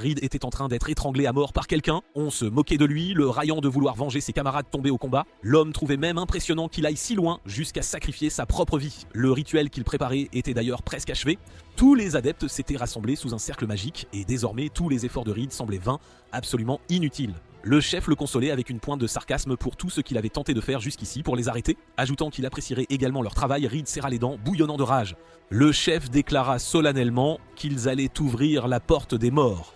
Reed était en train d'être étranglé à mort par quelqu'un, on se moquait de lui, le raillant de vouloir venger ses camarades tombés au combat. L'homme trouvait même impressionnant qu'il aille si loin jusqu'à sacrifier sa propre vie. Le rituel qu'il préparait était d'ailleurs presque achevé. Tous les adeptes s'étaient rassemblés sous un cercle magique et désormais tous les efforts de Reed semblaient vains, absolument inutiles. Le chef le consolait avec une pointe de sarcasme pour tout ce qu'il avait tenté de faire jusqu'ici pour les arrêter, ajoutant qu'il apprécierait également leur travail. Reed serra les dents, bouillonnant de rage. Le chef déclara solennellement qu'ils allaient ouvrir la porte des morts.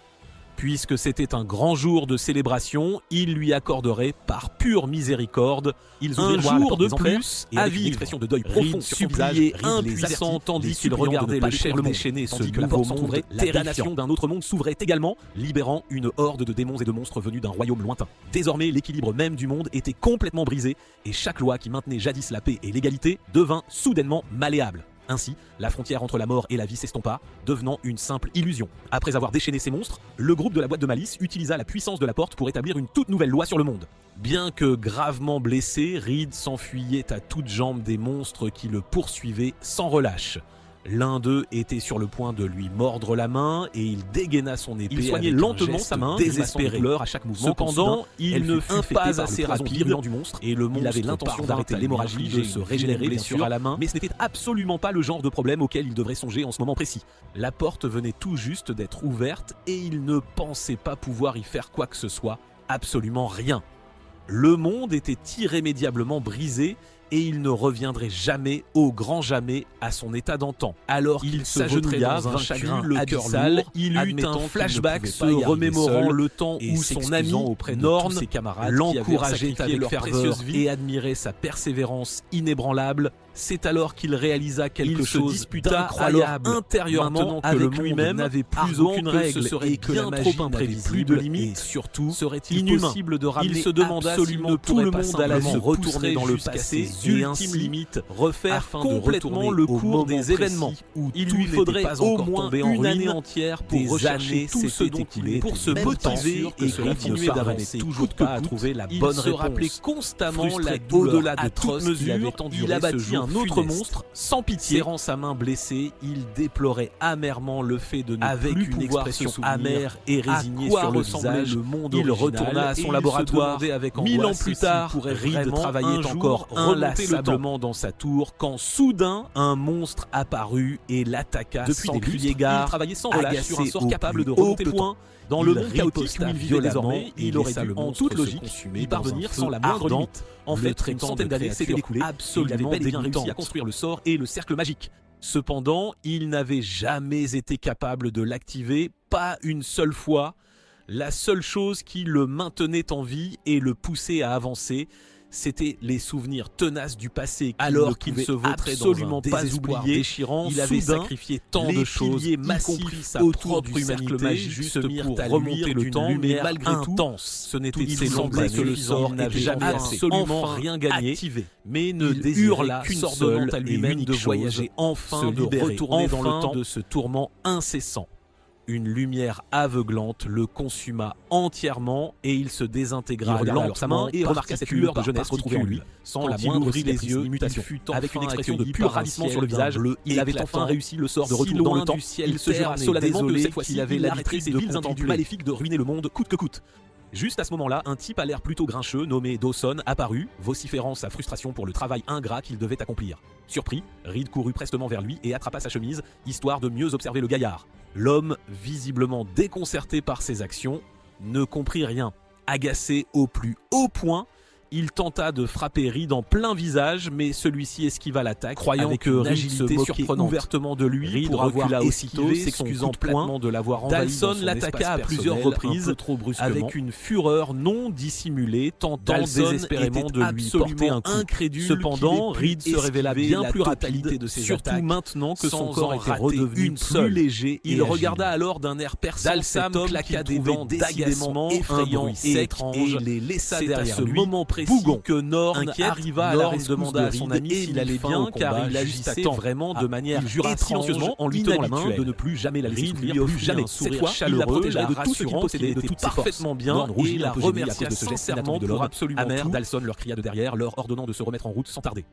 Puisque c'était un grand jour de célébration, il lui accorderait par pure miséricorde un jour de plus à vivre. Une expression de deuil profond sur son visage, impuissant tandis qu'il regardait le chef déchaîner ce nouveau monde. La damnation d'un autre monde s'ouvrait également, libérant une horde de démons et de monstres venus d'un royaume lointain. Désormais, l'équilibre même du monde était complètement brisé et chaque loi qui maintenait jadis la paix et l'égalité devint soudainement malléable. Ainsi, la frontière entre la mort et la vie s'estompa, devenant une simple illusion. Après avoir déchaîné ces monstres, le groupe de la boîte de malice utilisa la puissance de la porte pour établir une toute nouvelle loi sur le monde. Bien que gravement blessé, Reed s'enfuyait à toutes jambes des monstres qui le poursuivaient sans relâche. L'un d'eux était sur le point de lui mordre la main et il dégaina son épée. Il soignait lentement sa main, désespéré à chaque mouvement. Cependant, il ne fut pas assez rapide du monstre et le monstre avait l'intention d'arrêter l'hémorragie, de se régénérer les blessures à la main, mais ce n'était absolument pas le genre de problème auquel il devrait songer en ce moment précis. La porte venait tout juste d'être ouverte et il ne pensait pas pouvoir y faire quoi que ce soit, absolument rien. Le monde était irrémédiablement brisé et il ne reviendrait jamais, au grand jamais, à son état d'antan. Alors qu'il s'agenouilla dans un chagrin abyssal, il eut un flashback se remémorant le temps où son ami Norn l'encourageait avec ferveur et admirait sa persévérance inébranlable. C'est alors qu'il réalisa quelque chose d'incroyable intérieurement, que le lui-même n'avait plus aucune règle et que la magie n'avait plus de limite. Et surtout, serait-il possible de ramener absolument tout le monde à la vie, retourner dans le passé et ainsi limite refaire complètement le cours des événements où il lui faudrait au moins une année entière pour rechercher tout ce dont il pour se motiver et continuer d'avancer toujours pas à trouver la bonne réponse. Il se rappelait constamment la douleur au-delà de toute mesure. Il abattit un autre monstre sans pitié. Serrant sa main blessée, il déplorait amèrement le fait de ne plus une expression amère et résignée sur le visage. Il retourna à son laboratoire. 1000 ans plus tard, Reed travaillait encore inlassablement dans sa tour quand soudain un monstre apparut et l'attaqua sans crier gare. Il travaillait sans relâche sur un sort capable de remonter le temps. Dans le monde chaotique où il vivait désormais, il aurait dû en toute logique y parvenir sans la moindre limite. En fait, une centaine d'années s'étaient écoulées, il avait bel et bien réussi à construire le sort et le cercle magique. Cependant, il n'avait jamais été capable de l'activer, pas une seule fois. La seule chose qui le maintenait en vie et le poussait à avancer, c'était les souvenirs tenaces du passé. Alors qu'il ne se vautrait absolument pas oublié, déchirant, il avait sacrifié tant de choses, y compris sa propre humanité, juste pour remonter le temps, mais malgré tout, intense. Ce n'était semblait que le sort n'avait jamais absolument rien gagné, mais ne désirait qu'une seule à lui-même de voyager enfin, de retourner dans le temps de ce tourment incessant. Une lumière aveuglante le consuma entièrement et il se désintégra lentement et remarqua cette lueur de jeunesse retrouvée en lui. Sans la moindre ouvrit les yeux, il fut avec une expression de pur ravissement sur le visage. Il avait enfin réussi le sort de retour dans le temps. Il se jura solennellement que cette fois-ci, il arrêterait ces villes individus maléfiques de ruiner le monde coûte que coûte. Juste à ce moment-là, un type à l'air plutôt grincheux nommé Dawson apparut, vociférant sa frustration pour le travail ingrat qu'il devait accomplir. Surpris, Reed courut prestement vers lui et attrapa sa chemise, histoire de mieux observer le gaillard. L'homme, visiblement déconcerté par ses actions, ne comprit rien. Agacé au plus haut point, il tenta de frapper Reed en plein visage, mais celui-ci esquiva l'attaque, croyant que Reed se moquait ouvertement de lui. Reed recula aussitôt, s'excusant platement de l'avoir envahi. Dawson l'attaqua à plusieurs reprises, avec une fureur non dissimulée, tentant désespérément de lui porter un coup. Cependant, Reed se révéla bien plus rapide, surtout maintenant que son corps était redevenu plus léger. Il regarda alors d'un air perçant cet homme claqua des dents d'agacement effrayant et étrange, et les laissa derrière lui. Bougon, que Norn arriva à la rescousse demanda à son ami s'il allait bien car il agissait vraiment de manière silencieusement en lui tenant la main de ne plus jamais la laisser souffrir, plus jamais. Cette fois, il la protégea de tout ce qu'il possédait de toutes ses forces. Parfaitement bien et il la remercia sincèrement pour absolument tout. Dawson leur cria de derrière, leur ordonnant de se remettre en route sans tarder.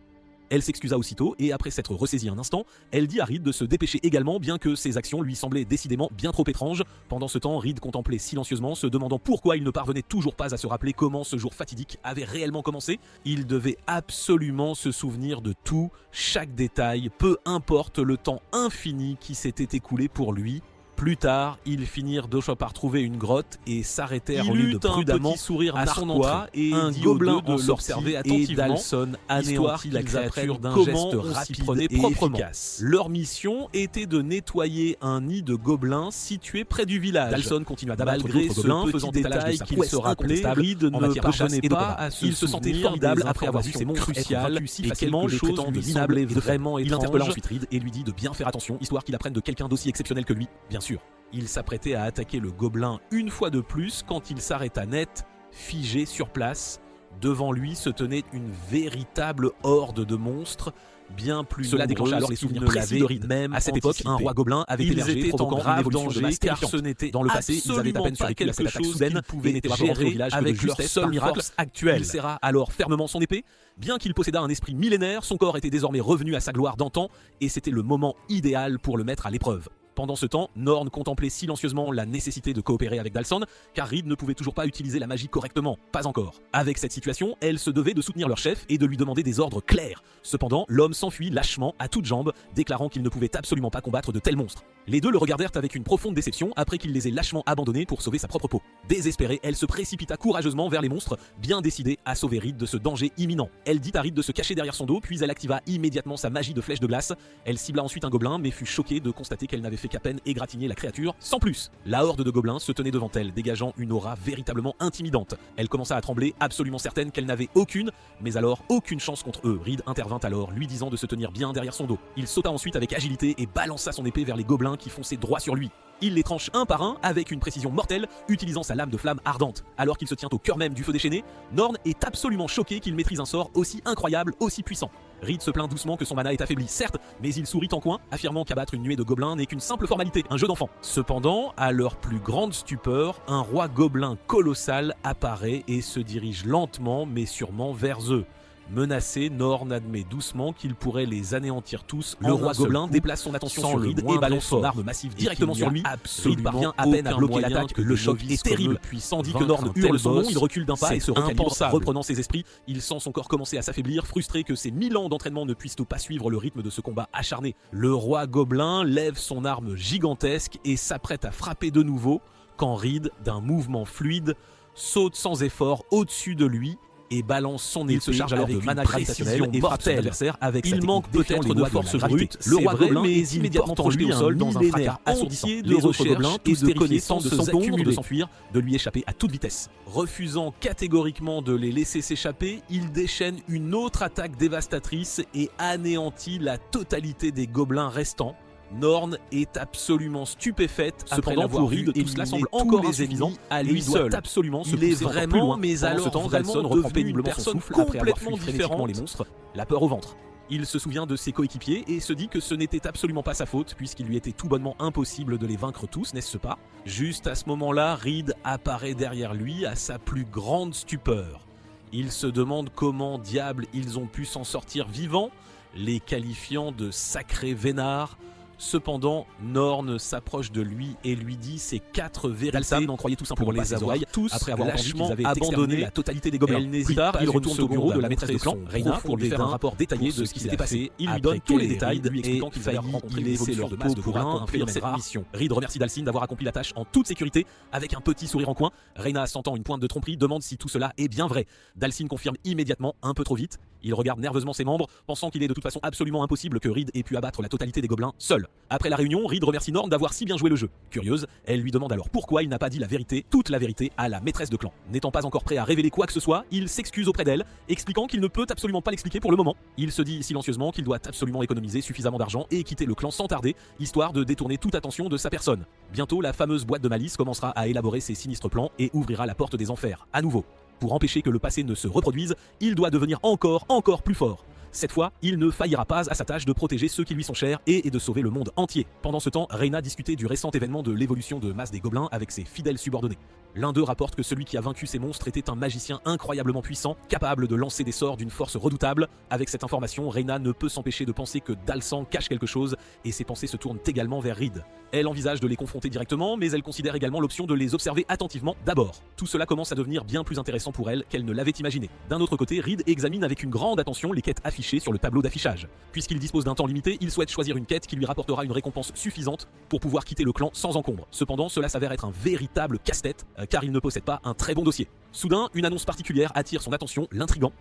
Elle s'excusa aussitôt et après s'être ressaisie un instant, elle dit à Reed de se dépêcher également bien que ses actions lui semblaient décidément bien trop étranges. Pendant ce temps, Reed contemplait silencieusement, se demandant pourquoi il ne parvenait toujours pas à se rappeler comment ce jour fatidique avait réellement commencé. Il devait absolument se souvenir de tout, chaque détail, peu importe le temps infini qui s'était écoulé pour lui. Plus tard, ils finirent par trouver une grotte et s'arrêtèrent au lieu de prudemment sourire à son entrée et un gobelin de l'observer attentivement. Dalson anéantit la créature d'un geste rapide et efficace. Leur mission était de nettoyer un nid de gobelins situé près du village. Dalson continua d'abattre d'autres gobelins, faisant détail qu'il se rappelait. Reed ne parvenait pas à se sentir formidable après avoir vu ces monstres cruciales si facilement, chose lui semblait vraiment étrange. Il interpella ensuite Reed et lui dit de bien faire attention, histoire qu'il apprenne de quelqu'un d'aussi exceptionnel que lui, bien sûr. Il s'apprêtait à attaquer le gobelin une fois de plus quand il s'arrêta net, figé sur place. Devant lui se tenait une véritable horde de monstres, bien plus Cela déclencha alors les souvenirs précis de Reed. Même à cette époque, un roi gobelin avait émergé, provoquant en grave danger car ce n'était dans le passé, ils avaient à peine survécu à cette attaque soudaine et n'étaient pas rentrés au village avec leur seule force actuelle. Il serra alors fermement son épée. Bien qu'il possédât un esprit millénaire, son corps était désormais revenu à sa gloire d'antan et c'était le moment idéal pour le mettre à l'épreuve. Pendant ce temps, Norn contemplait silencieusement la nécessité de coopérer avec Dalson, car Reed ne pouvait toujours pas utiliser la magie correctement, pas encore. Avec cette situation, elle se devait de soutenir leur chef et de lui demander des ordres clairs. Cependant, l'homme s'enfuit lâchement, à toutes jambes, déclarant qu'il ne pouvait absolument pas combattre de tels monstres. Les deux le regardèrent avec une profonde déception après qu'il les ait lâchement abandonnés pour sauver sa propre peau. Désespérée, elle se précipita courageusement vers les monstres, bien décidée à sauver Reed de ce danger imminent. Elle dit à Reed de se cacher derrière son dos, puis elle activa immédiatement sa magie de flèche de glace. Elle cibla ensuite un gobelin, mais fut choquée de constater qu'elle n'avait fait qu'à peine égratigner la créature, sans plus. La horde de gobelins se tenait devant elle, dégageant une aura véritablement intimidante. Elle commença à trembler, absolument certaine qu'elle n'avait aucune, mais alors aucune chance contre eux. Reed intervint alors, lui disant de se tenir bien derrière son dos. Il sauta ensuite avec agilité et balança son épée vers les gobelins qui fonçaient droit sur lui. Il les tranche un par un avec une précision mortelle, utilisant sa lame de flamme ardente. Alors qu'il se tient au cœur même du feu déchaîné, Norn est absolument choqué qu'il maîtrise un sort aussi incroyable, aussi puissant. Reed se plaint doucement que son mana est affaibli, certes, mais il sourit en coin, affirmant qu'abattre une nuée de gobelins n'est qu'une simple formalité, un jeu d'enfant. Cependant, à leur plus grande stupeur, un roi gobelin colossal apparaît et se dirige lentement mais sûrement vers eux. Menacé, Norn admet doucement qu'il pourrait les anéantir tous. Le roi gobelin déplace son attention sur Reed et balance son arme massive directement sur lui. Reed parvient à peine à bloquer l'attaque, le choc est terrible. Tandis que Norn hurle son nom, il recule d'un pas et se recalibre, reprenant ses esprits. Il sent son corps commencer à s'affaiblir, frustré que ses 1000 ans d'entraînement ne puissent pas suivre le rythme de ce combat acharné. Le roi gobelin lève son arme gigantesque et s'apprête à frapper de nouveau quand Reed, d'un mouvement fluide, saute sans effort au-dessus de lui et balance son épée. Il se charge alors de mana gravitationnelle et frappe son adversaire avec sa technique. Il manque peut-être de force brute, le roi gobelin est immédiatement projeté au sol dans un fracas assourdissant. Les autres gobelins, tous terrifiés, tentent de s'accumuler, de s'enfuir, de lui échapper à toute vitesse. Refusant catégoriquement de les laisser s'échapper, il déchaîne une autre attaque dévastatrice et anéantit la totalité des gobelins restants. Norn est absolument stupéfaite. Cependant, pour Reed, tout cela semble encore insuffisant à lui seul. Absolument se pousser encore plus loin. Mais alors, Dalson reprend péniblement son souffle après avoir fui frénétiquement les monstres, la peur au ventre. Il se souvient de ses coéquipiers et se dit que ce n'était absolument pas sa faute puisqu'il lui était tout bonnement impossible de les vaincre tous, n'est-ce pas? Juste à ce moment-là, Reed apparaît derrière lui à sa plus grande stupeur. Il se demande comment diable ils ont pu s'en sortir vivants, les qualifiant de sacrés vénards. Cependant, Norn s'approche de lui et lui dit ces 4 vérités. Dalson n'en croyait tout simplement pas ses oreilles, tous après avoir entendu qu'ils avaient abandonné la totalité des gobelins. Plus tard, il retourne au bureau de la maîtresse de clan, Reyna, pour lui faire un rapport détaillé de ce qui s'était passé. Il lui donne tous les détails, lui expliquant qu'il fallait rencontrer l'évolution de masse pour accomplir cette mission. Reed remercie Dalsin d'avoir accompli la tâche en toute sécurité, avec un petit sourire en coin. Reyna, sentant une pointe de tromperie, demande si tout cela est bien vrai. Dalsin confirme immédiatement, un peu trop vite. Il regarde nerveusement ses membres, pensant qu'il est de toute façon absolument impossible que Reed ait pu abattre la totalité des gobelins seul. Après la réunion, Reed remercie Norn d'avoir si bien joué le jeu. Curieuse, elle lui demande alors pourquoi il n'a pas dit la vérité, toute la vérité, à la maîtresse de clan. N'étant pas encore prêt à révéler quoi que ce soit, il s'excuse auprès d'elle, expliquant qu'il ne peut absolument pas l'expliquer pour le moment. Il se dit silencieusement qu'il doit absolument économiser suffisamment d'argent et quitter le clan sans tarder, histoire de détourner toute attention de sa personne. Bientôt, la fameuse boîte de malice commencera à élaborer ses sinistres plans et ouvrira la porte des enfers, à nouveau. Pour empêcher que le passé ne se reproduise, il doit devenir encore plus fort. Cette fois, il ne faillira pas à sa tâche de protéger ceux qui lui sont chers et de sauver le monde entier. Pendant ce temps, Reyna discutait du récent événement de l'évolution de masse des gobelins avec ses fidèles subordonnés. L'un d'eux rapporte que celui qui a vaincu ces monstres était un magicien incroyablement puissant, capable de lancer des sorts d'une force redoutable. Avec cette information, Reyna ne peut s'empêcher de penser que Dalsan cache quelque chose, et ses pensées se tournent également vers Reed. Elle envisage de les confronter directement, mais elle considère également l'option de les observer attentivement d'abord. Tout cela commence à devenir bien plus intéressant pour elle qu'elle ne l'avait imaginé. D'un autre côté, Reed examine avec une grande attention les quêtes affichées sur le tableau d'affichage. Puisqu'il dispose d'un temps limité, il souhaite choisir une quête qui lui rapportera une récompense suffisante pour pouvoir quitter le clan sans encombre. Cependant, cela s'avère être un véritable casse-tête, car il ne possède pas un très bon dossier. Soudain, une annonce particulière attire son attention, l'intriguant.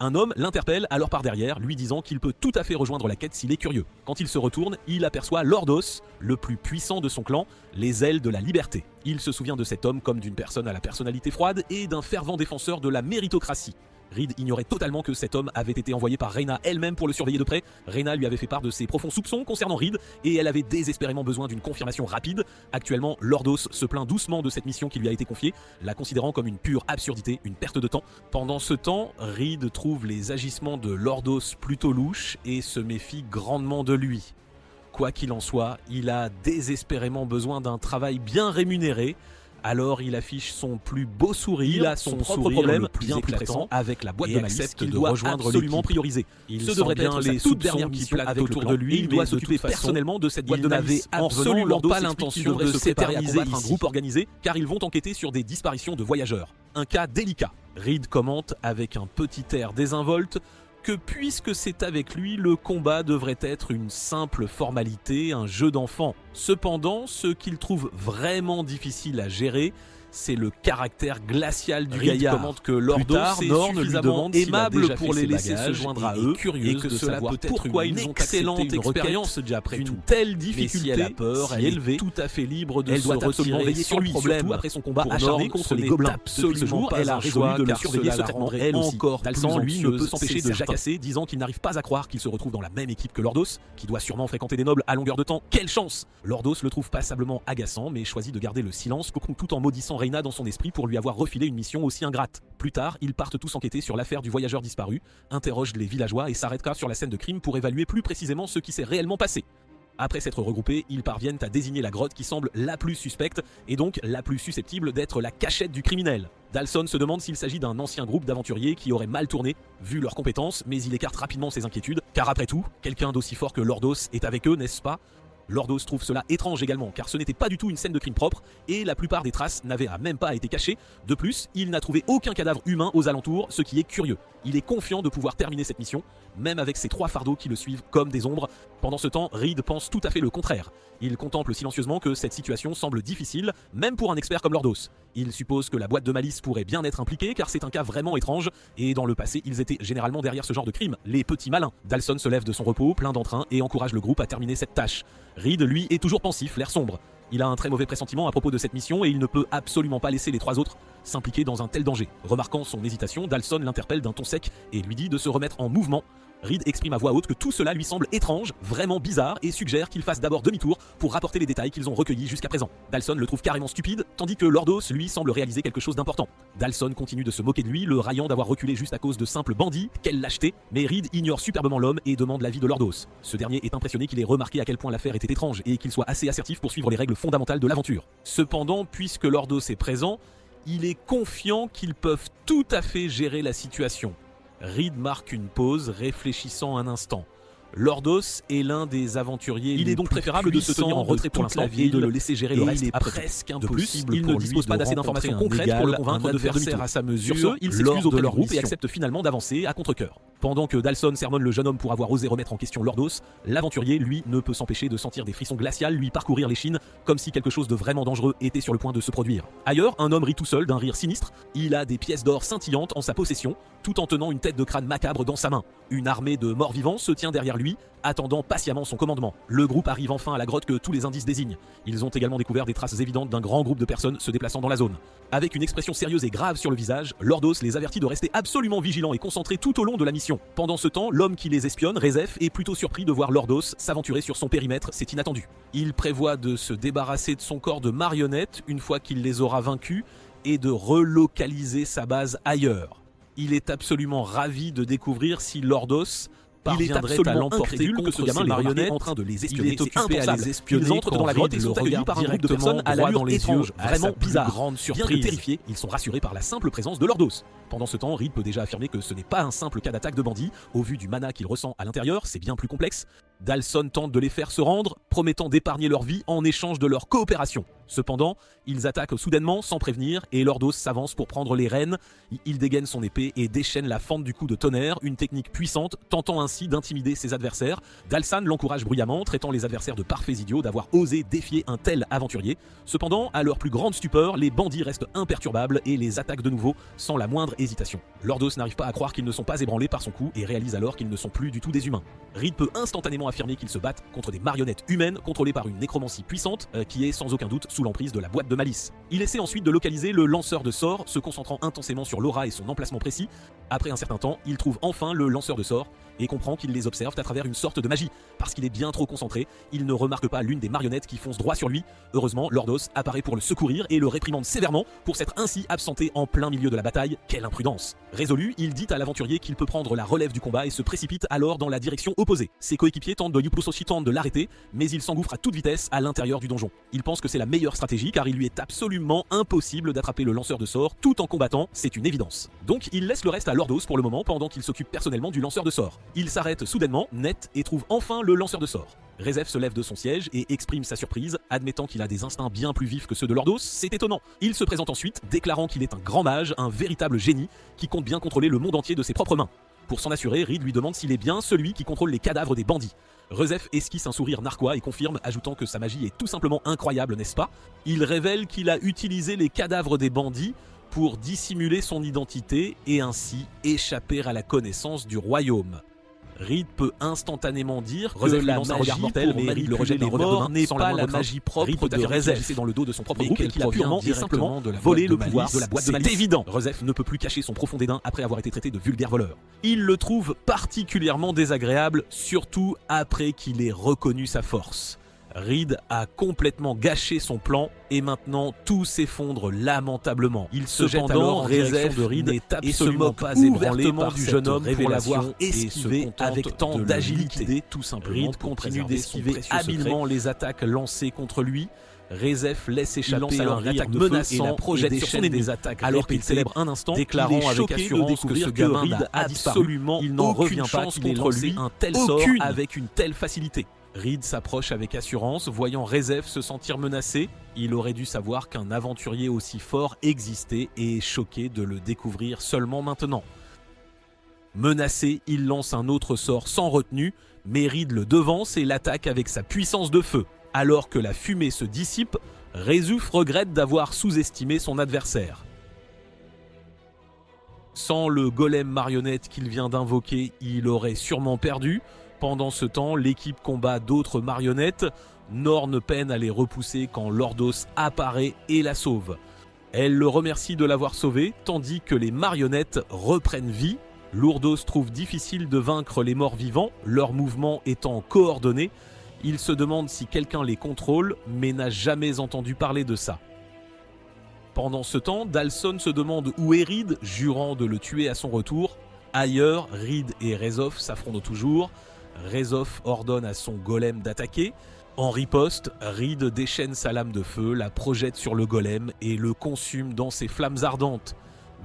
Un homme l'interpelle alors par derrière, lui disant qu'il peut tout à fait rejoindre la quête s'il est curieux. Quand il se retourne, il aperçoit Lordos, le plus puissant de son clan, les ailes de la liberté. Il se souvient de cet homme comme d'une personne à la personnalité froide et d'un fervent défenseur de la méritocratie. Reed ignorait totalement que cet homme avait été envoyé par Reyna elle-même pour le surveiller de près. Reyna lui avait fait part de ses profonds soupçons concernant Reed et elle avait désespérément besoin d'une confirmation rapide. Actuellement, Lordos se plaint doucement de cette mission qui lui a été confiée, la considérant comme une pure absurdité, une perte de temps. Pendant ce temps, Reed trouve les agissements de Lordos plutôt louches et se méfie grandement de lui. Quoi qu'il en soit, il a désespérément besoin d'un travail bien rémunéré. Alors il affiche son plus beau sourire, il a son propre problème bien plus pressant avec la boîte de malice qu'il doit rejoindre absolument prioriser. Il se devrait être les toute dernière mission avec autour de lui, il doit s'occuper personnellement de cette boîte de malice. En absolument pas l'intention de s'éterniser un groupe organisé, car ils vont enquêter sur des disparitions de voyageurs. Un cas délicat. Reed commente avec un petit air désinvolte que puisque c'est avec lui, le combat devrait être une simple formalité, un jeu d'enfant. Cependant, ce qu'il trouve vraiment difficile à gérer, c'est le caractère glacial du gaillard. Commente que Lordos est suffisamment aimable pour les laisser se joindre à eux et que cela peut être pourquoi ils ont excellente expérience déjà après une telle difficulté. Si elle a peur, elle est tout à fait libre de se retirer veiller sur lui, surtout après son combat acharné contre les gobelins. Depuis ce jour, elle a résolu de le surveiller secrètement elle aussi. Dalsan, lui, ne peut s'empêcher de jacasser, disant qu'il n'arrive pas à croire qu'il se retrouve dans la même équipe que Lordos, qui doit sûrement fréquenter des nobles à longueur de temps. Quelle chance! Lordos le trouve passablement agaçant, mais choisit de garder le silence tout en maudissant Reyna dans son esprit pour lui avoir refilé une mission aussi ingrate. Plus tard, ils partent tous enquêter sur l'affaire du voyageur disparu, interrogent les villageois et s'arrêtent sur la scène de crime pour évaluer plus précisément ce qui s'est réellement passé. Après s'être regroupés, ils parviennent à désigner la grotte qui semble la plus suspecte et donc la plus susceptible d'être la cachette du criminel. Dalsan se demande s'il s'agit d'un ancien groupe d'aventuriers qui aurait mal tourné, vu leurs compétences, mais il écarte rapidement ses inquiétudes, car après tout, quelqu'un d'aussi fort que Lordos est avec eux, n'est-ce pas ? Lordos trouve cela étrange également, car ce n'était pas du tout une scène de crime propre, et la plupart des traces n'avaient même pas été cachées. De plus, il n'a trouvé aucun cadavre humain aux alentours, ce qui est curieux. Il est confiant de pouvoir terminer cette mission, même avec ses 3 fardeaux qui le suivent comme des ombres. Pendant ce temps, Reed pense tout à fait le contraire. Il contemple silencieusement que cette situation semble difficile, même pour un expert comme Lordos. Il suppose que la boîte de malice pourrait bien être impliquée, car c'est un cas vraiment étrange, et dans le passé, ils étaient généralement derrière ce genre de crime, les petits malins. Dalsan se lève de son repos, plein d'entrain, et encourage le groupe à terminer cette tâche. Reed, lui, est toujours pensif, l'air sombre. Il a un très mauvais pressentiment à propos de cette mission et il ne peut absolument pas laisser les 3 autres s'impliquer dans un tel danger. Remarquant son hésitation, Dalsan l'interpelle d'un ton sec et lui dit de se remettre en mouvement. Reed exprime à voix haute que tout cela lui semble étrange, vraiment bizarre, et suggère qu'il fasse d'abord demi-tour pour rapporter les détails qu'ils ont recueillis jusqu'à présent. Dalsan le trouve carrément stupide, tandis que Lordos, lui, semble réaliser quelque chose d'important. Dalsan continue de se moquer de lui, le raillant d'avoir reculé juste à cause de simples bandits, quelle lâcheté, mais Reed ignore superbement l'homme et demande l'avis de Lordos. Ce dernier est impressionné qu'il ait remarqué à quel point l'affaire était étrange et qu'il soit assez assertif pour suivre les règles fondamentales de l'aventure. Cependant, puisque Lordos est présent, il est confiant qu'ils peuvent tout à fait gérer la situation. Reed marque une pause, réfléchissant un instant. Lordos est l'un des aventuriers. Il est donc préférable de se tenir en retrait pour l'instant et de le laisser gérer le reste. Il est presque impossible. Il ne dispose pas d'assez d'informations concrètes pour le convaincre de faire demi-tour à sa mesure. Sur ce, il s'excuse auprès du groupe et accepte finalement d'avancer à contre-cœur. Pendant que Dalsan sermonne le jeune homme pour avoir osé remettre en question Lordos, l'aventurier, lui, ne peut s'empêcher de sentir des frissons glacials lui parcourir l'échine, comme si quelque chose de vraiment dangereux était sur le point de se produire. Ailleurs, un homme rit tout seul d'un rire sinistre. Il a des pièces d'or scintillantes en sa possession, tout en tenant une tête de crâne macabre dans sa main. Une armée de morts vivants se tient derrière lui, attendant patiemment son commandement. Le groupe arrive enfin à la grotte que tous les indices désignent. Ils ont également découvert des traces évidentes d'un grand groupe de personnes se déplaçant dans la zone. Avec une expression sérieuse et grave sur le visage, Lordos les avertit de rester absolument vigilants et concentrés tout au long de la mission. Pendant ce temps, l'homme qui les espionne, Rezef, est plutôt surpris de voir Lordos s'aventurer sur son périmètre, c'est inattendu. Il prévoit de se débarrasser de son corps de marionnettes une fois qu'il les aura vaincus et de relocaliser sa base ailleurs. Il est absolument ravi de découvrir si Lordos parviendrait à l'emporter contre ce gamin marionnettes en train de les espionner. C'est occupé à les espionner. Ils entrent dans la grotte et sont accueillis par un groupe de personnes à l'allure étrange, vraiment bizarre. Grande surprise. Bien que terrifiés, ils sont rassurés par la simple présence de Lordos. Pendant ce temps, Reed peut déjà affirmer que ce n'est pas un simple cas d'attaque de bandits. Au vu du mana qu'il ressent à l'intérieur, c'est bien plus complexe. Dalson tente de les faire se rendre, promettant d'épargner leur vie en échange de leur coopération. Cependant, ils attaquent soudainement, sans prévenir, et Lordos s'avance pour prendre les rênes. Il dégaine son épée et déchaîne la fente du coup de tonnerre, une technique puissante, tentant ainsi d'intimider ses adversaires. Dalsan l'encourage bruyamment, traitant les adversaires de parfaits idiots d'avoir osé défier un tel aventurier. Cependant, à leur plus grande stupeur, les bandits restent imperturbables et les attaquent de nouveau sans la moindre hésitation. Lordos n'arrive pas à croire qu'ils ne sont pas ébranlés par son coup et réalise alors qu'ils ne sont plus du tout des humains. Reed peut instantanément affirmer qu'ils se battent contre des marionnettes humaines contrôlées par une nécromancie puissante qui est sans aucun doute sous l'emprise de la boîte de malice. Il essaie ensuite de localiser le lanceur de sorts, se concentrant intensément sur l'aura et son emplacement précis. Après un certain temps, il trouve enfin le lanceur de sorts et comprend qu'il les observe à travers une sorte de magie. Parce qu'il est bien trop concentré, il ne remarque pas l'une des marionnettes qui fonce droit sur lui. Heureusement, Lordos apparaît pour le secourir et le réprimande sévèrement pour s'être ainsi absenté en plein milieu de la bataille. Quelle imprudence! Résolu, il dit à l'aventurier qu'il peut prendre la relève du combat et se précipite alors dans la direction opposée. Ses coéquipiers tentent de l'arrêter, mais il s'engouffre à toute vitesse à l'intérieur du donjon. Il pense que c'est la meilleure stratégie car il lui est absolument impossible d'attraper le lanceur de sorts tout en combattant, c'est une évidence. Donc il laisse le reste à Lordos pour le moment pendant qu'il s'occupe personnellement du lanceur de sorts. Il s'arrête soudainement, net, et trouve enfin le lanceur de sorts. Rezef se lève de son siège et exprime sa surprise, admettant qu'il a des instincts bien plus vifs que ceux de Lordos, c'est étonnant. Il se présente ensuite, déclarant qu'il est un grand mage, un véritable génie, qui compte bien contrôler le monde entier de ses propres mains. Pour s'en assurer, Reed lui demande s'il est bien celui qui contrôle les cadavres des bandits. Rezef esquisse un sourire narquois et confirme, ajoutant que sa magie est tout simplement incroyable, n'est-ce pas? Il révèle qu'il a utilisé les cadavres des bandits pour dissimuler son identité et ainsi échapper à la connaissance du royaume. Reed peut instantanément dire que la magie mortelle, mais Reed le rejette d'un revers de main n'est pas la magie propre de Rezef dans le dos de son propre groupe et qu'il a purement et simplement volé le pouvoir de la boîte de malice. C'est évident. Rezef ne peut plus cacher son profond dédain après avoir été traité de vulgaire voleur. Il le trouve particulièrement désagréable, surtout après qu'il ait reconnu sa force. Reed a complètement gâché son plan et maintenant tout s'effondre lamentablement. Il se jette alors en direction de Reed et se moque pas ouvertement du jeune homme pour l'avoir esquivé avec tant d'agilité. Tout simplement, Reed continue d'esquiver habilement les attaques lancées contre lui. Rezef laisse échapper un rire menaçant et la projette sur son ennemi des attaques alors qu'il célèbre un instant, déclarant avec assurance que ce gamin n'a absolument il n'en revient pas contre lui un tel sort avec une telle facilité. Reed s'approche avec assurance, voyant Rezef se sentir menacé. Il aurait dû savoir qu'un aventurier aussi fort existait et est choqué de le découvrir seulement maintenant. Menacé, il lance un autre sort sans retenue, mais Reed le devance et l'attaque avec sa puissance de feu. Alors que la fumée se dissipe, Rezuf regrette d'avoir sous-estimé son adversaire. Sans le golem marionnette qu'il vient d'invoquer, il aurait sûrement perdu. Pendant ce temps, l'équipe combat d'autres marionnettes. Norn peine à les repousser quand Lordos apparaît et la sauve. Elle le remercie de l'avoir sauvé, tandis que les marionnettes reprennent vie. Lourdos trouve difficile de vaincre les morts vivants, leurs mouvements étant coordonnés. Il se demande si quelqu'un les contrôle, mais n'a jamais entendu parler de ça. Pendant ce temps, Dalson se demande où est Reed, jurant de le tuer à son retour. Ailleurs, Reed et Rezov s'affrontent toujours. Rezov ordonne à son golem d'attaquer. En riposte, Reed déchaîne sa lame de feu, la projette sur le golem et le consume dans ses flammes ardentes.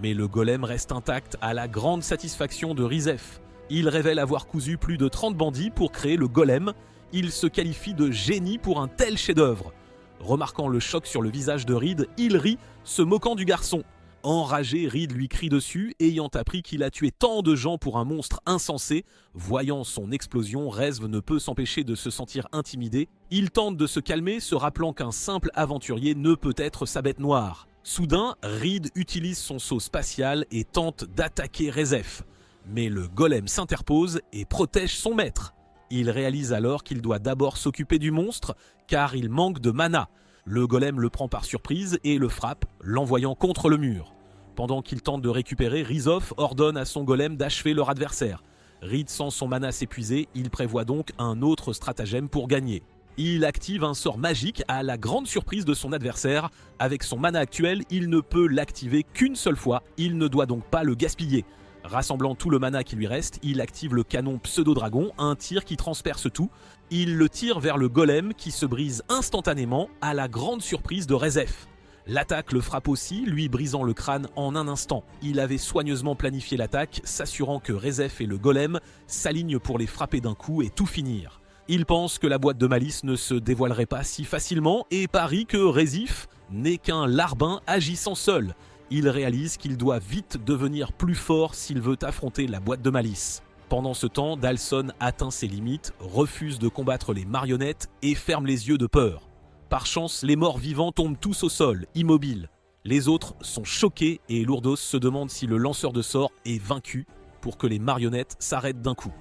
Mais le golem reste intact à la grande satisfaction de Rezef. Il révèle avoir cousu plus de 30 bandits pour créer le golem. Il se qualifie de génie pour un tel chef-d'œuvre. Remarquant le choc sur le visage de Reed, il rit, se moquant du garçon. Enragé, Reed lui crie dessus, ayant appris qu'il a tué tant de gens pour un monstre insensé. Voyant son explosion, Rezv ne peut s'empêcher de se sentir intimidé. Il tente de se calmer, se rappelant qu'un simple aventurier ne peut être sa bête noire. Soudain, Reed utilise son saut spatial et tente d'attaquer Rezef. Mais le golem s'interpose et protège son maître. Il réalise alors qu'il doit d'abord s'occuper du monstre, car il manque de mana. Le golem le prend par surprise et le frappe, l'envoyant contre le mur. Pendant qu'il tente de récupérer, Rizov ordonne à son golem d'achever leur adversaire. Reed sent son mana s'épuiser, il prévoit donc un autre stratagème pour gagner. Il active un sort magique à la grande surprise de son adversaire. Avec son mana actuel, il ne peut l'activer qu'une seule fois, il ne doit donc pas le gaspiller. Rassemblant tout le mana qui lui reste, il active le canon pseudo-dragon, un tir qui transperce tout. Il le tire vers le golem qui se brise instantanément à la grande surprise de Rezef. L'attaque le frappe aussi, lui brisant le crâne en un instant. Il avait soigneusement planifié l'attaque, s'assurant que Rezef et le golem s'alignent pour les frapper d'un coup et tout finir. Il pense que la boîte de malice ne se dévoilerait pas si facilement et parie que Rezif n'est qu'un larbin agissant seul. Il réalise qu'il doit vite devenir plus fort s'il veut affronter la boîte de malice. Pendant ce temps, Dalson atteint ses limites, refuse de combattre les marionnettes et ferme les yeux de peur. Par chance, les morts vivants tombent tous au sol, immobiles. Les autres sont choqués et Lourdos se demande si le lanceur de sorts est vaincu pour que les marionnettes s'arrêtent d'un coup.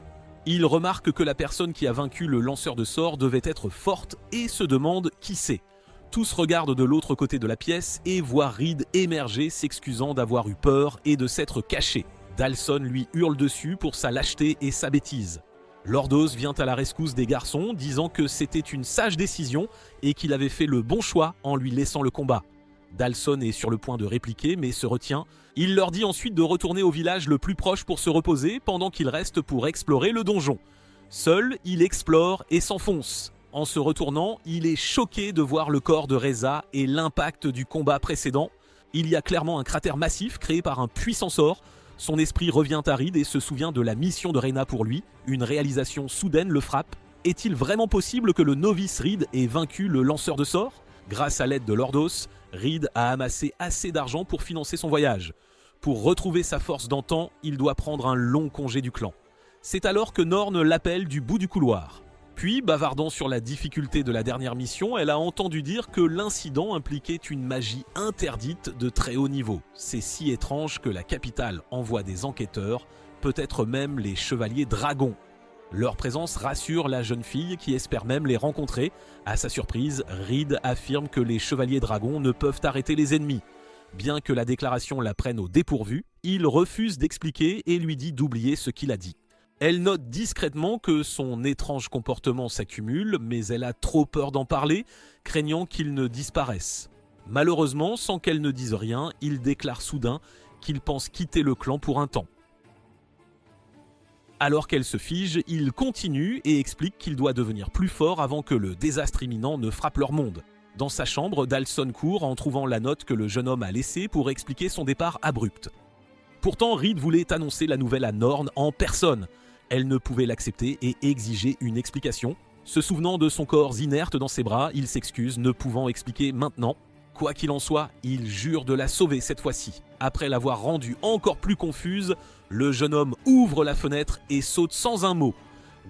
Il remarque que la personne qui a vaincu le lanceur de sorts devait être forte et se demande qui c'est. Tous regardent de l'autre côté de la pièce et voient Reed émerger, s'excusant d'avoir eu peur et de s'être caché. Dalson lui hurle dessus pour sa lâcheté et sa bêtise. Lourdos vient à la rescousse des garçons, disant que c'était une sage décision et qu'il avait fait le bon choix en lui laissant le combat. Dalson est sur le point de répliquer mais se retient. Il leur dit ensuite de retourner au village le plus proche pour se reposer pendant qu'il reste pour explorer le donjon. Seul, il explore et s'enfonce. En se retournant, il est choqué de voir le corps de Reza et l'impact du combat précédent. Il y a clairement un cratère massif créé par un puissant sort. Son esprit revient à Reed et se souvient de la mission de Reyna pour lui. Une réalisation soudaine le frappe. Est-il vraiment possible que le novice Reed ait vaincu le lanceur de sorts ? Grâce à l'aide de Lourdos, Reed a amassé assez d'argent pour financer son voyage. Pour retrouver sa force d'antan, il doit prendre un long congé du clan. C'est alors que Norn l'appelle du bout du couloir. Puis, bavardant sur la difficulté de la dernière mission, elle a entendu dire que l'incident impliquait une magie interdite de très haut niveau. C'est si étrange que la capitale envoie des enquêteurs, peut-être même les chevaliers dragons. Leur présence rassure la jeune fille qui espère même les rencontrer. À sa surprise, Reed affirme que les chevaliers dragons ne peuvent arrêter les ennemis. Bien que la déclaration la prenne au dépourvu, il refuse d'expliquer et lui dit d'oublier ce qu'il a dit. Elle note discrètement que son étrange comportement s'accumule, mais elle a trop peur d'en parler, craignant qu'il ne disparaisse. Malheureusement, sans qu'elle ne dise rien, il déclare soudain qu'il pense quitter le clan pour un temps. Alors qu'elle se fige, il continue et explique qu'il doit devenir plus fort avant que le désastre imminent ne frappe leur monde. Dans sa chambre, Dalson court en trouvant la note que le jeune homme a laissée pour expliquer son départ abrupt. Pourtant, Reed voulait annoncer la nouvelle à Norn en personne. Elle ne pouvait l'accepter et exigeait une explication. Se souvenant de son corps inerte dans ses bras, il s'excuse, ne pouvant expliquer maintenant. Quoi qu'il en soit, il jure de la sauver cette fois-ci. Après l'avoir rendue encore plus confuse, le jeune homme ouvre la fenêtre et saute sans un mot.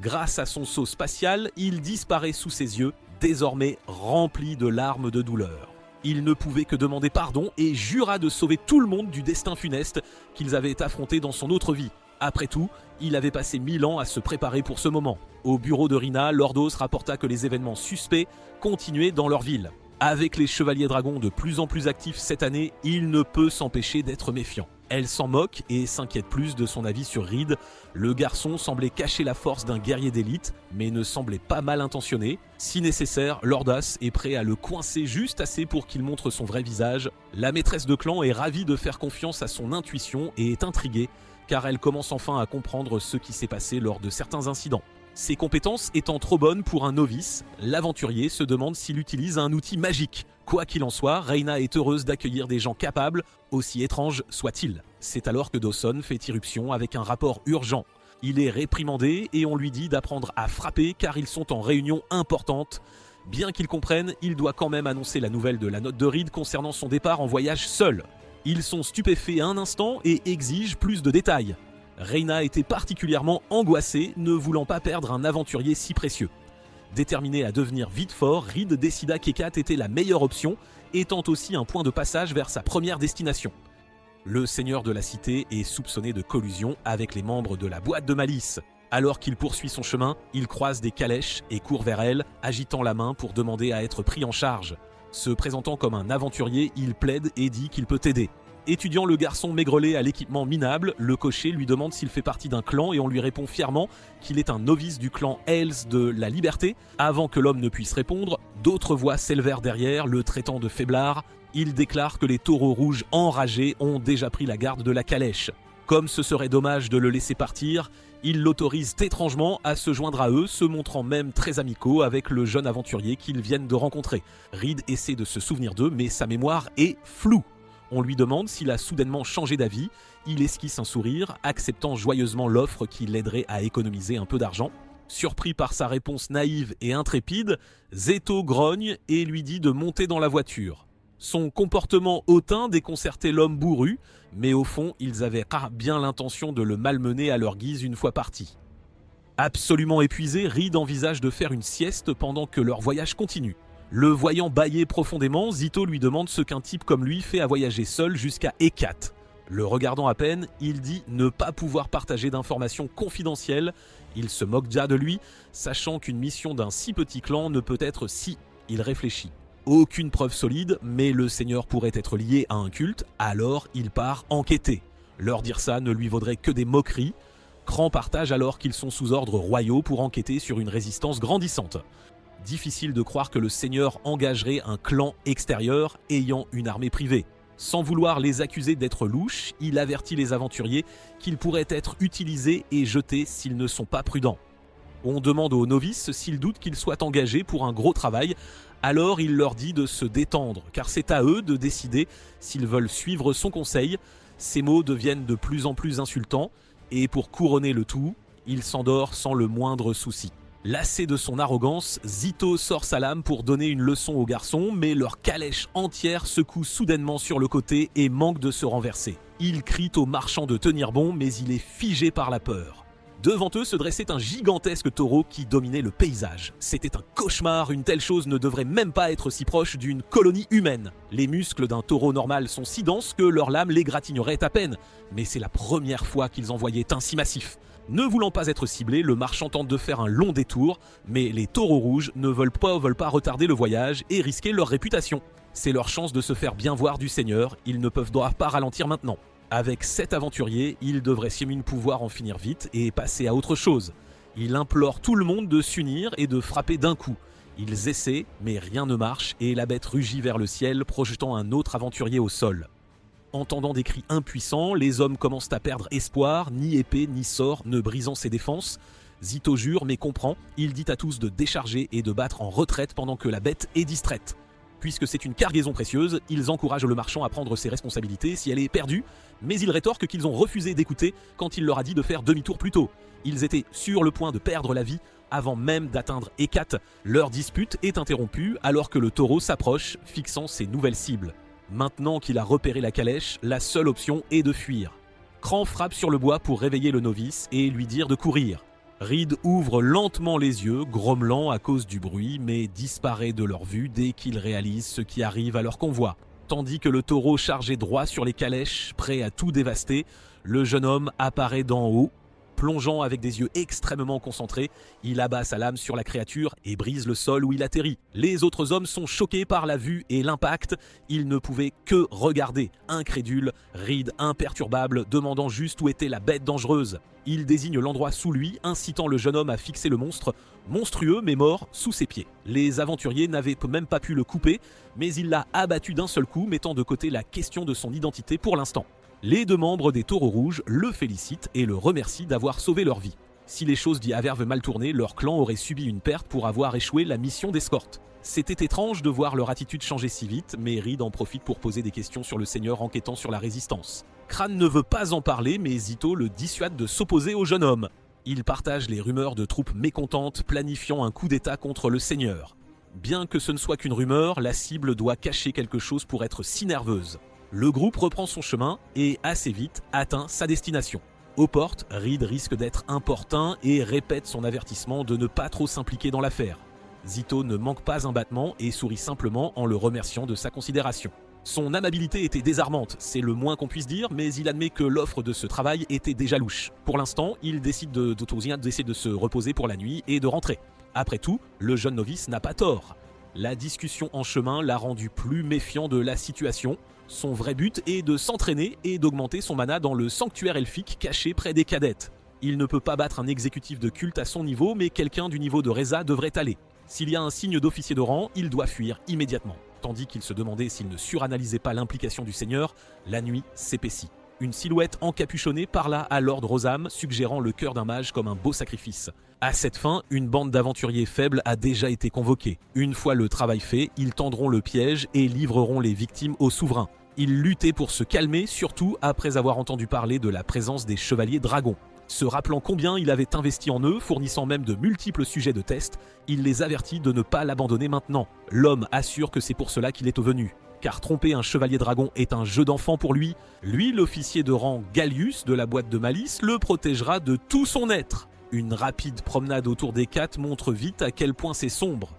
Grâce à son saut spatial, il disparaît sous ses yeux, désormais rempli de larmes de douleur. Il ne pouvait que demander pardon et jura de sauver tout le monde du destin funeste qu'ils avaient affronté dans son autre vie. Après tout, il avait passé 1000 ans à se préparer pour ce moment. Au bureau de Rina, Lourdos rapporta que les événements suspects continuaient dans leur ville. Avec les chevaliers dragons de plus en plus actifs cette année, il ne peut s'empêcher d'être méfiant. Elle s'en moque et s'inquiète plus de son avis sur Reed. Le garçon semblait cacher la force d'un guerrier d'élite, mais ne semblait pas mal intentionné. Si nécessaire, Lourdos est prêt à le coincer juste assez pour qu'il montre son vrai visage. La maîtresse de clan est ravie de faire confiance à son intuition et est intriguée, car elle commence enfin à comprendre ce qui s'est passé lors de certains incidents. Ses compétences étant trop bonnes pour un novice, l'aventurier se demande s'il utilise un outil magique. Quoi qu'il en soit, Reyna est heureuse d'accueillir des gens capables, aussi étranges soient-ils. C'est alors que Dawson fait irruption avec un rapport urgent. Il est réprimandé et on lui dit d'apprendre à frapper car ils sont en réunion importante. Bien qu'il comprenne, il doit quand même annoncer la nouvelle de la note de Reed concernant son départ en voyage seul. Ils sont stupéfaits un instant et exigent plus de détails. Reyna était particulièrement angoissée, ne voulant pas perdre un aventurier si précieux. Déterminé à devenir vite fort, Reed décida qu'Hécat était la meilleure option, étant aussi un point de passage vers sa première destination. Le seigneur de la cité est soupçonné de collusion avec les membres de la boîte de malice. Alors qu'il poursuit son chemin, il croise des calèches et court vers elle, agitant la main pour demander à être pris en charge. Se présentant comme un aventurier, il plaide et dit qu'il peut aider. Étudiant le garçon maigrelet à l'équipement minable, le cocher lui demande s'il fait partie d'un clan et on lui répond fièrement qu'il est un novice du clan Hales de la Liberté. Avant que l'homme ne puisse répondre, d'autres voix s'élevèrent derrière, le traitant de faiblard. Il déclare que les taureaux rouges enragés ont déjà pris la garde de la calèche. Comme ce serait dommage de le laisser partir, ils l'autorisent étrangement à se joindre à eux, se montrant même très amicaux avec le jeune aventurier qu'ils viennent de rencontrer. Reed essaie de se souvenir d'eux, mais sa mémoire est floue. On lui demande s'il a soudainement changé d'avis. Il esquisse un sourire, acceptant joyeusement l'offre qui l'aiderait à économiser un peu d'argent. Surpris par sa réponse naïve et intrépide, Zeto grogne et lui dit de monter dans la voiture. Son comportement hautain déconcertait l'homme bourru, mais au fond, ils avaient bien l'intention de le malmener à leur guise une fois partis. Absolument épuisé, Reed envisage de faire une sieste pendant que leur voyage continue. Le voyant bâiller profondément, Zito lui demande ce qu'un type comme lui fait à voyager seul jusqu'à Hecat. Le regardant à peine, il dit ne pas pouvoir partager d'informations confidentielles. Il se moque déjà de lui, sachant qu'une mission d'un si petit clan ne peut être si... Il réfléchit. Aucune preuve solide, mais le seigneur pourrait être lié à un culte, alors il part enquêter. Leur dire ça ne lui vaudrait que des moqueries. Cran partage alors qu'ils sont sous ordre royaux pour enquêter sur une résistance grandissante. Difficile de croire que le seigneur engagerait un clan extérieur ayant une armée privée. Sans vouloir les accuser d'être louches, il avertit les aventuriers qu'ils pourraient être utilisés et jetés s'ils ne sont pas prudents. On demande aux novices s'ils doutent qu'ils soient engagés pour un gros travail, alors il leur dit de se détendre, car c'est à eux de décider s'ils veulent suivre son conseil. Ces mots deviennent de plus en plus insultants, et pour couronner le tout, il s'endort sans le moindre souci. Lassé de son arrogance, Zito sort sa lame pour donner une leçon aux garçons, mais leur calèche entière secoue soudainement sur le côté et manque de se renverser. Il crie au marchand de tenir bon, mais il est figé par la peur. Devant eux se dressait un gigantesque taureau qui dominait le paysage. C'était un cauchemar, une telle chose ne devrait même pas être si proche d'une colonie humaine. Les muscles d'un taureau normal sont si denses que leurs lames l'égratigneraient à peine, mais c'est la première fois qu'ils en voyaient un si massif. Ne voulant pas être ciblé, le marchand tente de faire un long détour, mais les taureaux rouges ne veulent pas retarder le voyage et risquer leur réputation. C'est leur chance de se faire bien voir du seigneur, ils ne doivent pas ralentir maintenant. Avec 7 aventuriers, ils devraient pouvoir en finir vite et passer à autre chose. Il implore tout le monde de s'unir et de frapper d'un coup. Ils essaient, mais rien ne marche et la bête rugit vers le ciel, projetant un autre aventurier au sol. Entendant des cris impuissants, les hommes commencent à perdre espoir, ni épée ni sort ne brisant ses défenses. Zito jure mais comprend, il dit à tous de décharger et de battre en retraite pendant que la bête est distraite. Puisque c'est une cargaison précieuse, ils encouragent le marchand à prendre ses responsabilités si elle est perdue, mais ils rétorquent qu'ils ont refusé d'écouter quand il leur a dit de faire demi-tour plus tôt. Ils étaient sur le point de perdre la vie avant même d'atteindre Hecat. Leur dispute est interrompue alors que le taureau s'approche, fixant ses nouvelles cibles. Maintenant qu'il a repéré la calèche, la seule option est de fuir. Cran frappe sur le bois pour réveiller le novice et lui dire de courir. Reed ouvre lentement les yeux, grommelant à cause du bruit, mais disparaît de leur vue dès qu'ils réalisent ce qui arrive à leur convoi. Tandis que le taureau chargeait droit sur les calèches, prêt à tout dévaster, le jeune homme apparaît d'en haut. Plongeant avec des yeux extrêmement concentrés, il abat sa lame sur la créature et brise le sol où il atterrit. Les autres hommes sont choqués par la vue et l'impact. Ils ne pouvaient que regarder, incrédules, Reed imperturbable, demandant juste où était la bête dangereuse. Il désigne l'endroit sous lui, incitant le jeune homme à fixer le monstre, monstrueux mais mort, sous ses pieds. Les aventuriers n'avaient même pas pu le couper, mais il l'a abattu d'un seul coup, mettant de côté la question de son identité pour l'instant. Les 2 membres des Taureaux Rouges le félicitent et le remercient d'avoir sauvé leur vie. Si les choses avaient mal tourné, leur clan aurait subi une perte pour avoir échoué la mission d'escorte. C'était étrange de voir leur attitude changer si vite, mais Reed en profite pour poser des questions sur le seigneur enquêtant sur la résistance. Crane ne veut pas en parler, mais Zito le dissuade de s'opposer au jeune homme. Il partage les rumeurs de troupes mécontentes planifiant un coup d'état contre le seigneur. Bien que ce ne soit qu'une rumeur, la cible doit cacher quelque chose pour être si nerveuse. Le groupe reprend son chemin et assez vite atteint sa destination. Aux portes, Reed risque d'être importun et répète son avertissement de ne pas trop s'impliquer dans l'affaire. Zito ne manque pas un battement et sourit simplement en le remerciant de sa considération. Son amabilité était désarmante, c'est le moins qu'on puisse dire, mais il admet que l'offre de ce travail était déjà louche. Pour l'instant, il décide de se reposer pour la nuit et de rentrer. Après tout, le jeune novice n'a pas tort. La discussion en chemin l'a rendu plus méfiant de la situation. Son vrai but est de s'entraîner et d'augmenter son mana dans le sanctuaire elfique caché près des cadettes. Il ne peut pas battre un exécutif de culte à son niveau, mais quelqu'un du niveau de Reza devrait aller. S'il y a un signe d'officier de rang, il doit fuir immédiatement. Tandis qu'il se demandait s'il ne suranalysait pas l'implication du seigneur, la nuit s'épaissit. Une silhouette encapuchonnée parla à Lord Rosam, suggérant le cœur d'un mage comme un beau sacrifice. À cette fin, une bande d'aventuriers faibles a déjà été convoquée. Une fois le travail fait, ils tendront le piège et livreront les victimes au souverain. Ils luttaient pour se calmer, surtout après avoir entendu parler de la présence des chevaliers dragons. Se rappelant combien il avait investi en eux, fournissant même de multiples sujets de test, il les avertit de ne pas l'abandonner maintenant. L'homme assure que c'est pour cela qu'il est venu. Car tromper un chevalier dragon est un jeu d'enfant pour lui. Lui, l'officier de rang Gallius de la boîte de malice, le protégera de tout son être. Une rapide promenade autour des quatre montre vite à quel point c'est sombre.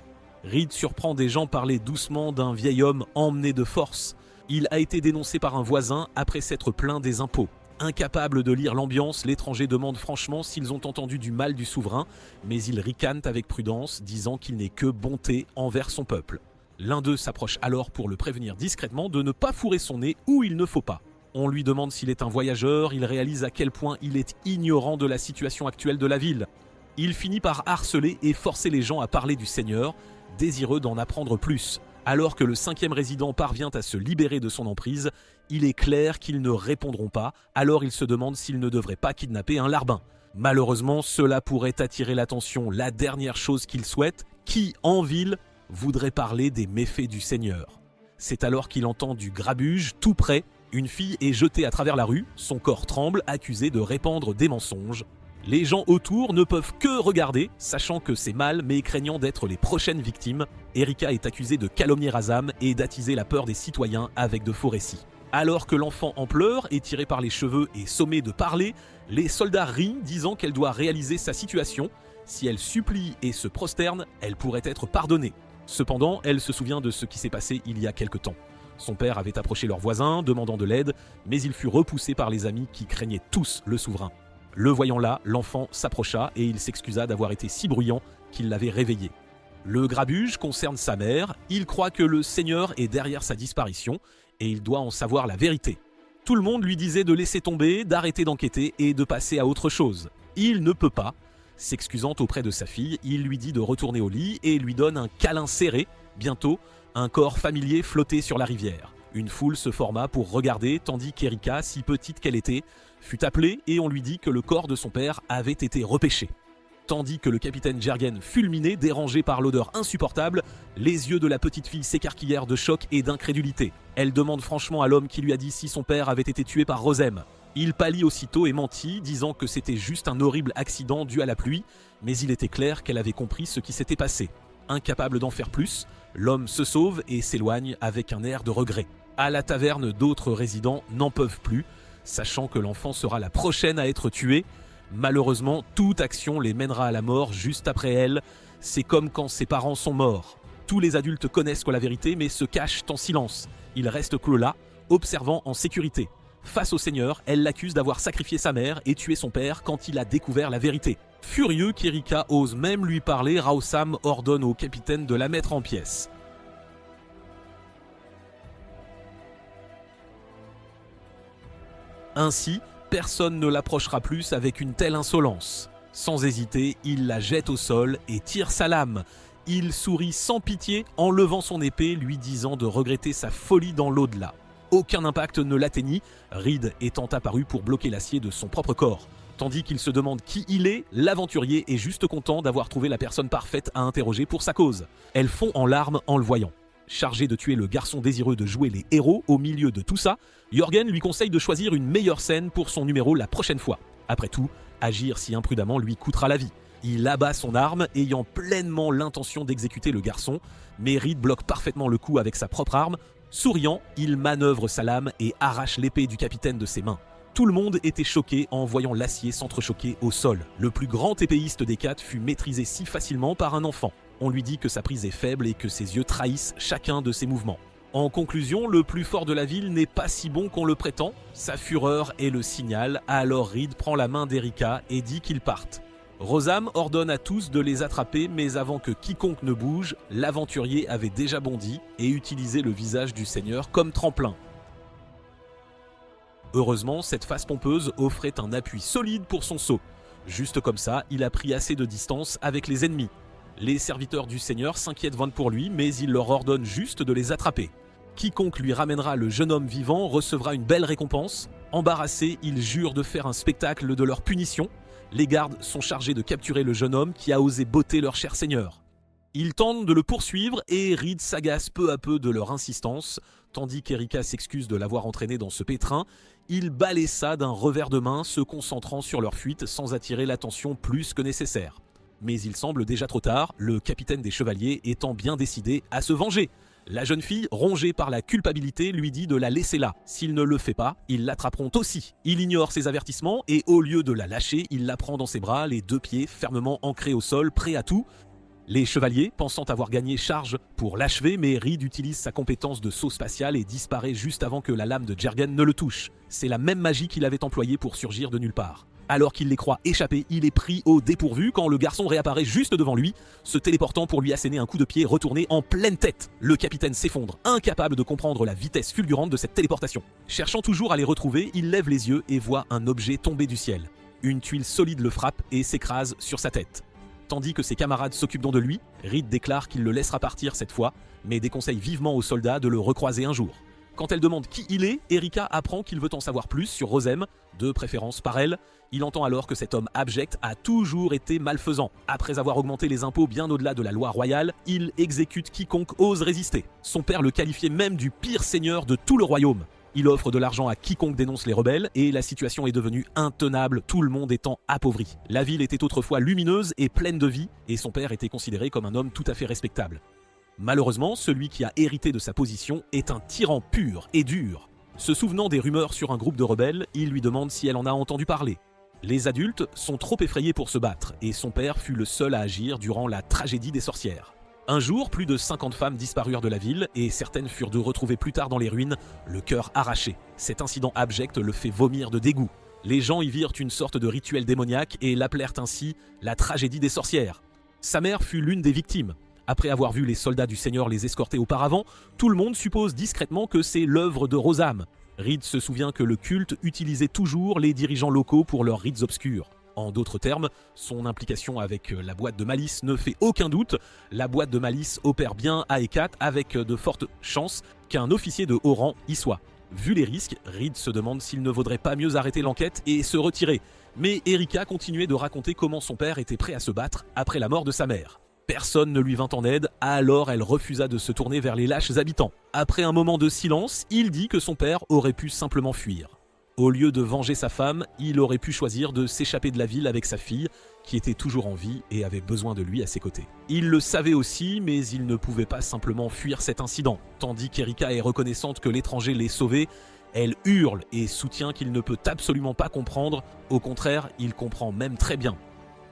Reed surprend des gens parler doucement d'un vieil homme emmené de force. Il a été dénoncé par un voisin après s'être plaint des impôts. Incapable de lire l'ambiance, l'étranger demande franchement s'ils ont entendu du mal du souverain, mais ils ricanent avec prudence, disant qu'il n'est que bonté envers son peuple. L'un d'eux s'approche alors pour le prévenir discrètement de ne pas fourrer son nez où il ne faut pas. On lui demande s'il est un voyageur, il réalise à quel point il est ignorant de la situation actuelle de la ville. Il finit par harceler et forcer les gens à parler du Seigneur, désireux d'en apprendre plus. Alors que le 5e résident parvient à se libérer de son emprise, il est clair qu'ils ne répondront pas, alors il se demande s'il ne devrait pas kidnapper un larbin. Malheureusement, cela pourrait attirer l'attention. La dernière chose qu'il souhaite, qui, en ville, voudrait parler des méfaits du Seigneur. C'est alors qu'il entend du grabuge tout près. Une fille est jetée à travers la rue, son corps tremble, accusé de répandre des mensonges. Les gens autour ne peuvent que regarder, sachant que c'est mal, mais craignant d'être les prochaines victimes. Erika est accusée de calomnier Razam et d'attiser la peur des citoyens avec de faux récits. Alors que l'enfant en pleurs est tiré par les cheveux et sommé de parler, les soldats rient, disant qu'elle doit réaliser sa situation. Si elle supplie et se prosterne, elle pourrait être pardonnée. Cependant, elle se souvient de ce qui s'est passé il y a quelque temps. Son père avait approché leur voisin, demandant de l'aide, mais il fut repoussé par les amis qui craignaient tous le souverain. Le voyant là, l'enfant s'approcha et il s'excusa d'avoir été si bruyant qu'il l'avait réveillé. Le grabuge concerne sa mère, il croit que le Seigneur est derrière sa disparition et il doit en savoir la vérité. Tout le monde lui disait de laisser tomber, d'arrêter d'enquêter et de passer à autre chose. Il ne peut pas. S'excusant auprès de sa fille, il lui dit de retourner au lit et lui donne un câlin serré. Bientôt, un corps familier flottait sur la rivière. Une foule se forma pour regarder, tandis qu'Erika, si petite qu'elle était, fut appelée et on lui dit que le corps de son père avait été repêché. Tandis que le capitaine Jergen fulminé, dérangé par l'odeur insupportable, les yeux de la petite fille s'écarquillèrent de choc et d'incrédulité. Elle demande franchement à l'homme qui lui a dit si son père avait été tué par Rosem. Il pâlit aussitôt et mentit, disant que c'était juste un horrible accident dû à la pluie, mais il était clair qu'elle avait compris ce qui s'était passé. Incapable d'en faire plus, l'homme se sauve et s'éloigne avec un air de regret. À la taverne, d'autres résidents n'en peuvent plus, sachant que l'enfant sera la prochaine à être tuée. Malheureusement, toute action les mènera à la mort juste après elle. C'est comme quand ses parents sont morts. Tous les adultes connaissent la vérité mais se cachent en silence. Ils restent clos là, observant en sécurité. Face au Seigneur, elle l'accuse d'avoir sacrifié sa mère et tué son père quand il a découvert la vérité. Furieux qu'Erika ose même lui parler, Raosam ordonne au capitaine de la mettre en pièces. Ainsi, personne ne l'approchera plus avec une telle insolence. Sans hésiter, il la jette au sol et tire sa lame. Il sourit sans pitié en levant son épée, lui disant de regretter sa folie dans l'au-delà. Aucun impact ne l'atteignit, Reed étant apparu pour bloquer l'acier de son propre corps. Tandis qu'il se demande qui il est, l'aventurier est juste content d'avoir trouvé la personne parfaite à interroger pour sa cause. Elle fond en larmes en le voyant. Chargé de tuer le garçon désireux de jouer les héros au milieu de tout ça, Jörgen lui conseille de choisir une meilleure scène pour son numéro la prochaine fois. Après tout, agir si imprudemment lui coûtera la vie. Il abat son arme, ayant pleinement l'intention d'exécuter le garçon, mais Reed bloque parfaitement le coup avec sa propre arme. Souriant, il manœuvre sa lame et arrache l'épée du capitaine de ses mains. Tout le monde était choqué en voyant l'acier s'entrechoquer au sol. Le plus grand épéiste des quatre fut maîtrisé si facilement par un enfant. On lui dit que sa prise est faible et que ses yeux trahissent chacun de ses mouvements. En conclusion, le plus fort de la ville n'est pas si bon qu'on le prétend. Sa fureur est le signal, alors Reed prend la main d'Erika et dit qu'ils partent. Rosam ordonne à tous de les attraper, mais avant que quiconque ne bouge, l'aventurier avait déjà bondi et utilisé le visage du Seigneur comme tremplin. Heureusement, cette face pompeuse offrait un appui solide pour son saut. Juste comme ça, il a pris assez de distance avec les ennemis. Les serviteurs du Seigneur s'inquiètent pour lui, mais il leur ordonne juste de les attraper. Quiconque lui ramènera le jeune homme vivant recevra une belle récompense. Embarrassés, ils jurent de faire un spectacle de leur punition. Les gardes sont chargés de capturer le jeune homme qui a osé botter leur cher seigneur. Ils tentent de le poursuivre et Reed s'agace peu à peu de leur insistance. Tandis qu'Erika s'excuse de l'avoir entraîné dans ce pétrin, il balaie ça d'un revers de main, se concentrant sur leur fuite sans attirer l'attention plus que nécessaire. Mais il semble déjà trop tard, le capitaine des chevaliers étant bien décidé à se venger. La jeune fille, rongée par la culpabilité, lui dit de la laisser là. S'il ne le fait pas, ils l'attraperont aussi. Il ignore ses avertissements et au lieu de la lâcher, il la prend dans ses bras, les deux pieds fermement ancrés au sol, prêts à tout. Les chevaliers, pensant avoir gagné, chargent pour l'achever, mais Reed utilise sa compétence de saut spatial et disparaît juste avant que la lame de Jürgen ne le touche. C'est la même magie qu'il avait employée pour surgir de nulle part. Alors qu'il les croit échappés, il est pris au dépourvu quand le garçon réapparaît juste devant lui, se téléportant pour lui asséner un coup de pied retourné en pleine tête. Le capitaine s'effondre, incapable de comprendre la vitesse fulgurante de cette téléportation. Cherchant toujours à les retrouver, il lève les yeux et voit un objet tomber du ciel. Une tuile solide le frappe et s'écrase sur sa tête. Tandis que ses camarades s'occupent de lui, Reed déclare qu'il le laissera partir cette fois, mais déconseille vivement aux soldats de le recroiser un jour. Quand elle demande qui il est, Erika apprend qu'il veut en savoir plus sur Rosem, de préférence par elle. Il entend alors que cet homme abject a toujours été malfaisant. Après avoir augmenté les impôts bien au-delà de la loi royale, il exécute quiconque ose résister. Son père le qualifiait même du pire seigneur de tout le royaume. Il offre de l'argent à quiconque dénonce les rebelles et la situation est devenue intenable, tout le monde étant appauvri. La ville était autrefois lumineuse et pleine de vie et son père était considéré comme un homme tout à fait respectable. Malheureusement, celui qui a hérité de sa position est un tyran pur et dur. Se souvenant des rumeurs sur un groupe de rebelles, il lui demande si elle en a entendu parler. Les adultes sont trop effrayés pour se battre et son père fut le seul à agir durant la tragédie des sorcières. Un jour, plus de 50 femmes disparurent de la ville et certaines furent de retrouvées plus tard dans les ruines, le cœur arraché. Cet incident abject le fait vomir de dégoût. Les gens y virent une sorte de rituel démoniaque et l'appelèrent ainsi la tragédie des sorcières. Sa mère fut l'une des victimes. Après avoir vu les soldats du Seigneur les escorter auparavant, tout le monde suppose discrètement que c'est l'œuvre de Rosam. Reed se souvient que le culte utilisait toujours les dirigeants locaux pour leurs rites obscurs. En d'autres termes, son implication avec la boîte de malice ne fait aucun doute. La boîte de malice opère bien à Hecate avec de fortes chances qu'un officier de haut rang y soit. Vu les risques, Reed se demande s'il ne vaudrait pas mieux arrêter l'enquête et se retirer. Mais Erika continuait de raconter comment son père était prêt à se battre après la mort de sa mère. Personne ne lui vint en aide, alors elle refusa de se tourner vers les lâches habitants. Après un moment de silence, il dit que son père aurait pu simplement fuir. Au lieu de venger sa femme, il aurait pu choisir de s'échapper de la ville avec sa fille, qui était toujours en vie et avait besoin de lui à ses côtés. Il le savait aussi, mais il ne pouvait pas simplement fuir cet incident. Tandis qu'Erika est reconnaissante que l'étranger l'ait sauvé, elle hurle et soutient qu'il ne peut absolument pas comprendre. Au contraire, il comprend même très bien.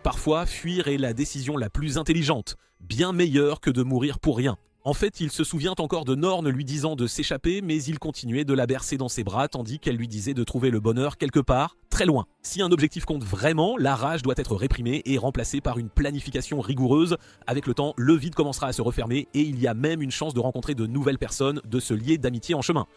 Parfois, fuir est la décision la plus intelligente, bien meilleure que de mourir pour rien. En fait, il se souvient encore de Norne lui disant de s'échapper, mais il continuait de la bercer dans ses bras tandis qu'elle lui disait de trouver le bonheur quelque part, très loin. Si un objectif compte vraiment, la rage doit être réprimée et remplacée par une planification rigoureuse. Avec le temps, le vide commencera à se refermer et il y a même une chance de rencontrer de nouvelles personnes, de se lier d'amitié en chemin.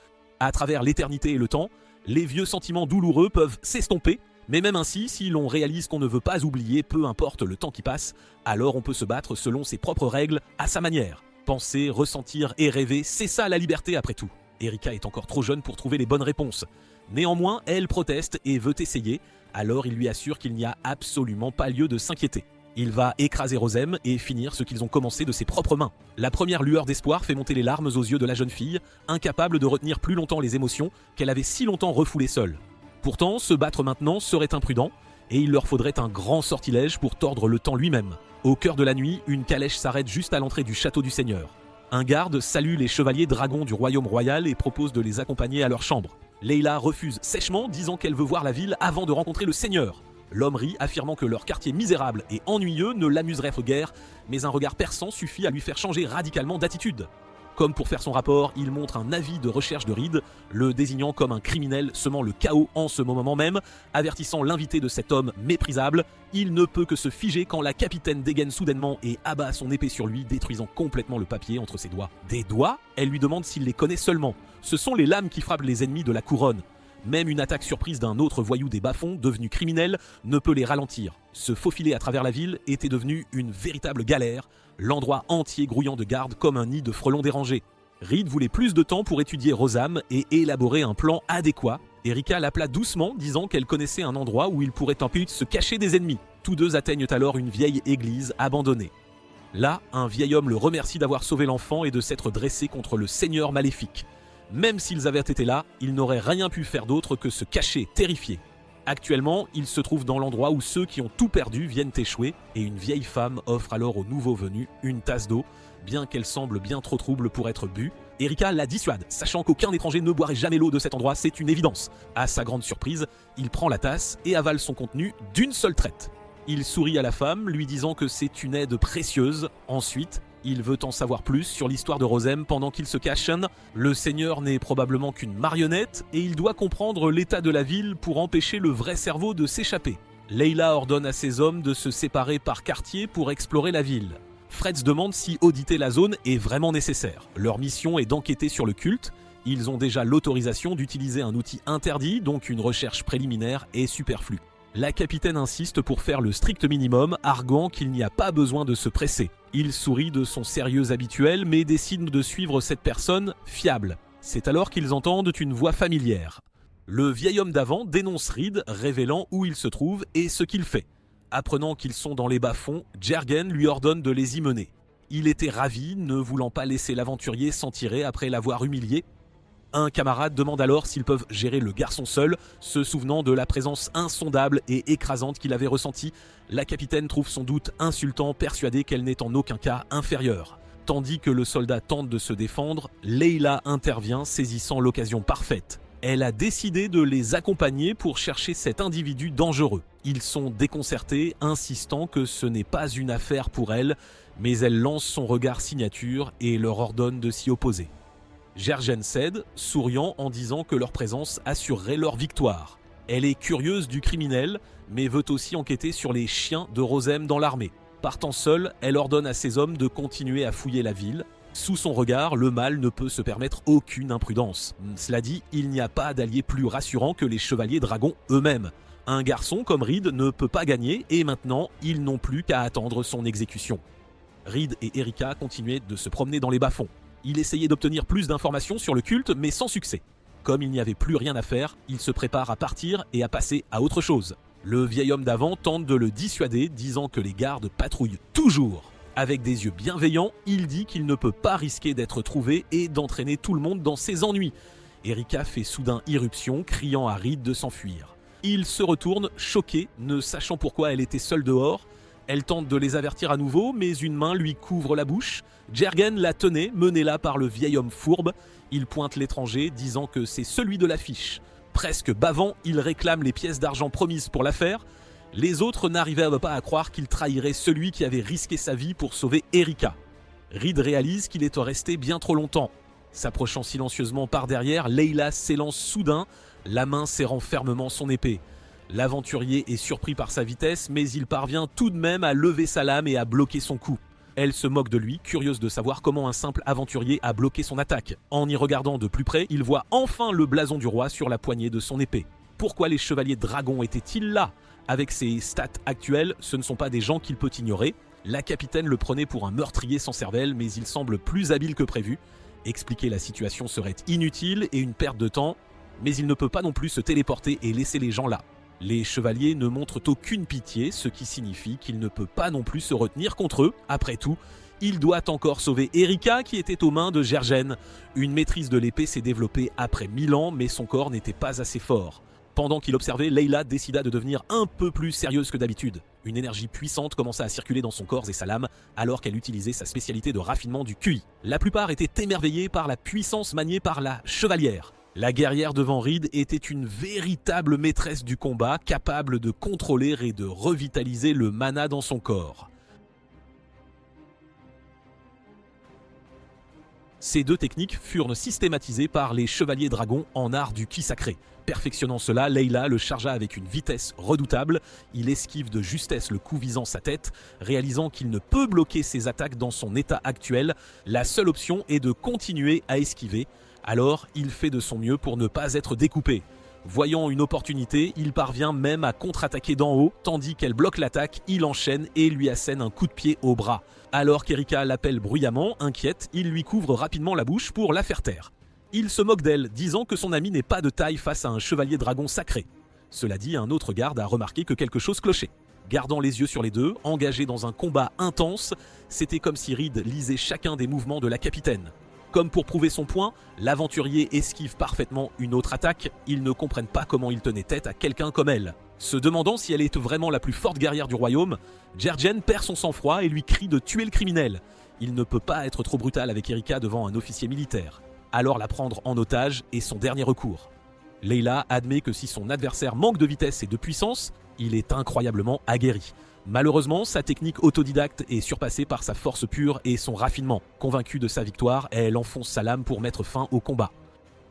À travers l'éternité et le temps, les vieux sentiments douloureux peuvent s'estomper. Mais même ainsi, si l'on réalise qu'on ne veut pas oublier, peu importe le temps qui passe, alors on peut se battre selon ses propres règles, à sa manière. Penser, ressentir et rêver, c'est ça la liberté après tout. Erika est encore trop jeune pour trouver les bonnes réponses. Néanmoins, elle proteste et veut essayer, alors il lui assure qu'il n'y a absolument pas lieu de s'inquiéter. Il va écraser Rosem et finir ce qu'ils ont commencé de ses propres mains. La première lueur d'espoir fait monter les larmes aux yeux de la jeune fille, incapable de retenir plus longtemps les émotions qu'elle avait si longtemps refoulées seule. Pourtant, se battre maintenant serait imprudent, et il leur faudrait un grand sortilège pour tordre le temps lui-même. Au cœur de la nuit, une calèche s'arrête juste à l'entrée du château du Seigneur. Un garde salue les chevaliers dragons du royaume royal et propose de les accompagner à leur chambre. Leila refuse sèchement, disant qu'elle veut voir la ville avant de rencontrer le Seigneur. L'homme rit, affirmant que leur quartier misérable et ennuyeux ne l'amuserait guère, mais un regard perçant suffit à lui faire changer radicalement d'attitude. Comme pour faire son rapport, il montre un avis de recherche de Reed, le désignant comme un criminel semant le chaos en ce moment même, avertissant l'invité de cet homme méprisable. Il ne peut que se figer quand la capitaine dégaine soudainement et abat son épée sur lui, détruisant complètement le papier entre ses doigts. Des doigts ? Elle lui demande s'il les connaît seulement. Ce sont les lames qui frappent les ennemis de la couronne. Même une attaque surprise d'un autre voyou des bas-fonds, devenu criminel, ne peut les ralentir. Se faufiler à travers la ville était devenu une véritable galère, l'endroit entier grouillant de gardes comme un nid de frelons dérangés. Reed voulait plus de temps pour étudier Rosam et élaborer un plan adéquat, Erika l'appela doucement, disant qu'elle connaissait un endroit où il pourrait en plus se cacher des ennemis. Tous deux atteignent alors une vieille église abandonnée. Là, un vieil homme le remercie d'avoir sauvé l'enfant et de s'être dressé contre le seigneur maléfique. Même s'ils avaient été là, ils n'auraient rien pu faire d'autre que se cacher, terrifiés. Actuellement, ils se trouvent dans l'endroit où ceux qui ont tout perdu viennent échouer et une vieille femme offre alors aux nouveaux venus une tasse d'eau, bien qu'elle semble bien trop trouble pour être bue. Erika la dissuade, sachant qu'aucun étranger ne boirait jamais l'eau de cet endroit, c'est une évidence. À sa grande surprise, il prend la tasse et avale son contenu d'une seule traite. Il sourit à la femme, lui disant que c'est une aide précieuse. Ensuite, il veut en savoir plus sur l'histoire de Rosem pendant qu'il se cache. Le seigneur n'est probablement qu'une marionnette et il doit comprendre l'état de la ville pour empêcher le vrai cerveau de s'échapper. Leila ordonne à ses hommes de se séparer par quartier pour explorer la ville. Fred se demande si auditer la zone est vraiment nécessaire. Leur mission est d'enquêter sur le culte. Ils ont déjà l'autorisation d'utiliser un outil interdit, donc une recherche préliminaire est superflue. La capitaine insiste pour faire le strict minimum, arguant qu'il n'y a pas besoin de se presser. Il sourit de son sérieux habituel, mais décide de suivre cette personne fiable. C'est alors qu'ils entendent une voix familière. Le vieil homme d'avant dénonce Reed, révélant où il se trouve et ce qu'il fait. Apprenant qu'ils sont dans les bas-fonds, Jürgen lui ordonne de les y mener. Il était ravi, ne voulant pas laisser l'aventurier s'en tirer après l'avoir humilié. Un camarade demande alors s'ils peuvent gérer le garçon seul, se souvenant de la présence insondable et écrasante qu'il avait ressentie. La capitaine trouve son doute insultant, persuadée qu'elle n'est en aucun cas inférieure. Tandis que le soldat tente de se défendre, Leila intervient, saisissant l'occasion parfaite. Elle a décidé de les accompagner pour chercher cet individu dangereux. Ils sont déconcertés, insistant que ce n'est pas une affaire pour elle, mais elle lance son regard signature et leur ordonne de s'y opposer. Jürgen cède, souriant en disant que leur présence assurerait leur victoire. Elle est curieuse du criminel, mais veut aussi enquêter sur les chiens de Rosem dans l'armée. Partant seule, elle ordonne à ses hommes de continuer à fouiller la ville. Sous son regard, le mâle ne peut se permettre aucune imprudence. Cela dit, il n'y a pas d'allié plus rassurant que les chevaliers dragons eux-mêmes. Un garçon comme Reed ne peut pas gagner et maintenant, ils n'ont plus qu'à attendre son exécution. Reed et Erika continuaient de se promener dans les bas-fonds. Il essayait d'obtenir plus d'informations sur le culte, mais sans succès. Comme il n'y avait plus rien à faire, il se prépare à partir et à passer à autre chose. Le vieil homme d'avant tente de le dissuader, disant que les gardes patrouillent toujours. Avec des yeux bienveillants, il dit qu'il ne peut pas risquer d'être trouvé et d'entraîner tout le monde dans ses ennuis. Erika fait soudain irruption, criant à Reed de s'enfuir. Il se retourne, choqué, ne sachant pourquoi elle était seule dehors. Elle tente de les avertir à nouveau, mais une main lui couvre la bouche. Jürgen la tenait, menée là par le vieil homme fourbe. Il pointe l'étranger, disant que c'est celui de l'affiche. Presque bavant, il réclame les pièces d'argent promises pour l'affaire. Les autres n'arrivaient pas à croire qu'il trahirait celui qui avait risqué sa vie pour sauver Erika. Reed réalise qu'il est resté bien trop longtemps. S'approchant silencieusement par derrière, Leila s'élance soudain, la main serrant fermement son épée. L'aventurier est surpris par sa vitesse, mais il parvient tout de même à lever sa lame et à bloquer son coup. Elle se moque de lui, curieuse de savoir comment un simple aventurier a bloqué son attaque. En y regardant de plus près, il voit enfin le blason du roi sur la poignée de son épée. Pourquoi les chevaliers dragons étaient-ils là? Avec ses stats actuelles, ce ne sont pas des gens qu'il peut ignorer. La capitaine le prenait pour un meurtrier sans cervelle, mais il semble plus habile que prévu. Expliquer la situation serait inutile et une perte de temps, mais il ne peut pas non plus se téléporter et laisser les gens là. Les chevaliers ne montrent aucune pitié, ce qui signifie qu'il ne peut pas non plus se retenir contre eux. Après tout, il doit encore sauver Erika qui était aux mains de Jürgen. Une maîtrise de l'épée s'est développée après 1000 ans, mais son corps n'était pas assez fort. Pendant qu'il observait, Leila décida de devenir un peu plus sérieuse que d'habitude. Une énergie puissante commença à circuler dans son corps et sa lame, alors qu'elle utilisait sa spécialité de raffinement du QI. La plupart étaient émerveillés par la puissance maniée par la chevalière. La guerrière devant Reed était une véritable maîtresse du combat, capable de contrôler et de revitaliser le mana dans son corps. Ces deux techniques furent systématisées par les chevaliers dragons en art du ki sacré. Perfectionnant cela, Leila le chargea avec une vitesse redoutable. Il esquive de justesse le coup visant sa tête, réalisant qu'il ne peut bloquer ses attaques dans son état actuel. La seule option est de continuer à esquiver. Alors, il fait de son mieux pour ne pas être découpé. Voyant une opportunité, il parvient même à contre-attaquer d'en haut, tandis qu'elle bloque l'attaque, il enchaîne et lui assène un coup de pied au bras. Alors qu'Erika l'appelle bruyamment, inquiète, il lui couvre rapidement la bouche pour la faire taire. Il se moque d'elle, disant que son ami n'est pas de taille face à un chevalier dragon sacré. Cela dit, un autre garde a remarqué que quelque chose clochait. Gardant les yeux sur les deux, engagés dans un combat intense, c'était comme si Reed lisait chacun des mouvements de la capitaine. Comme pour prouver son point, l'aventurier esquive parfaitement une autre attaque. Ils ne comprennent pas comment il tenait tête à quelqu'un comme elle. Se demandant si elle est vraiment la plus forte guerrière du royaume, Jerjen perd son sang-froid et lui crie de tuer le criminel. Il ne peut pas être trop brutal avec Erika devant un officier militaire. Alors la prendre en otage est son dernier recours. Layla admet que si son adversaire manque de vitesse et de puissance, il est incroyablement aguerri. Malheureusement, sa technique autodidacte est surpassée par sa force pure et son raffinement. Convaincue de sa victoire, elle enfonce sa lame pour mettre fin au combat.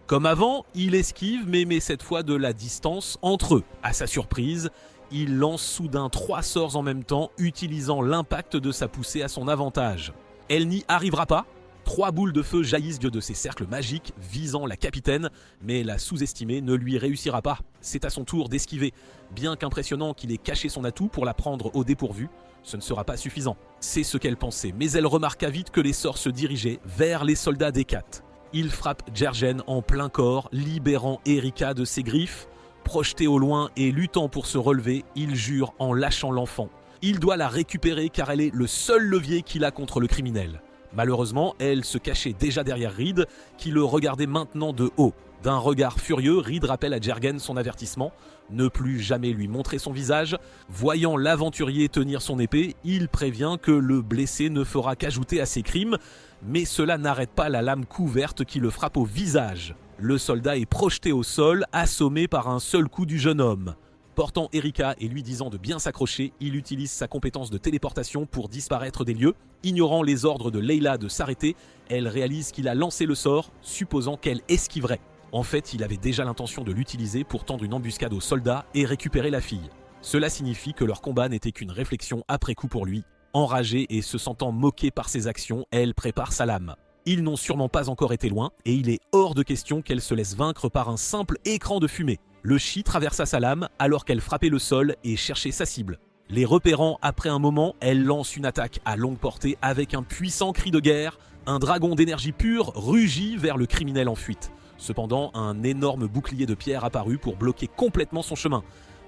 Comme avant, il esquive mais met cette fois de la distance entre eux. À sa surprise, il lance soudain 3 sorts en même temps, utilisant l'impact de sa poussée à son avantage. Elle n'y arrivera pas. 3 boules de feu jaillissent de ses cercles magiques visant la capitaine, mais la sous-estimée ne lui réussira pas. C'est à son tour d'esquiver. Bien qu'impressionnant qu'il ait caché son atout pour la prendre au dépourvu, ce ne sera pas suffisant. C'est ce qu'elle pensait, mais elle remarqua vite que les sorts se dirigeaient vers les soldats d'Hécate. Il frappe Jerjen en plein corps, libérant Erika de ses griffes. Projeté au loin et luttant pour se relever, il jure en lâchant l'enfant. Il doit la récupérer car elle est le seul levier qu'il a contre le criminel. Malheureusement, elle se cachait déjà derrière Reed, qui le regardait maintenant de haut. D'un regard furieux, Reed rappelle à Jerjen son avertissement, ne plus jamais lui montrer son visage. Voyant l'aventurier tenir son épée, il prévient que le blessé ne fera qu'ajouter à ses crimes, mais cela n'arrête pas la lame couverte qui le frappe au visage. Le soldat est projeté au sol, assommé par un seul coup du jeune homme. Portant Erika et lui disant de bien s'accrocher, il utilise sa compétence de téléportation pour disparaître des lieux. Ignorant les ordres de Layla de s'arrêter, elle réalise qu'il a lancé le sort, supposant qu'elle esquiverait. En fait, il avait déjà l'intention de l'utiliser pour tendre une embuscade aux soldats et récupérer la fille. Cela signifie que leur combat n'était qu'une réflexion après coup pour lui. Enragée et se sentant moquée par ses actions, elle prépare sa lame. Ils n'ont sûrement pas encore été loin, et il est hors de question qu'elle se laisse vaincre par un simple écran de fumée. Le chi traversa sa lame alors qu'elle frappait le sol et cherchait sa cible. Les repérant après un moment, elle lance une attaque à longue portée avec un puissant cri de guerre. Un dragon d'énergie pure rugit vers le criminel en fuite. Cependant, un énorme bouclier de pierre apparut pour bloquer complètement son chemin.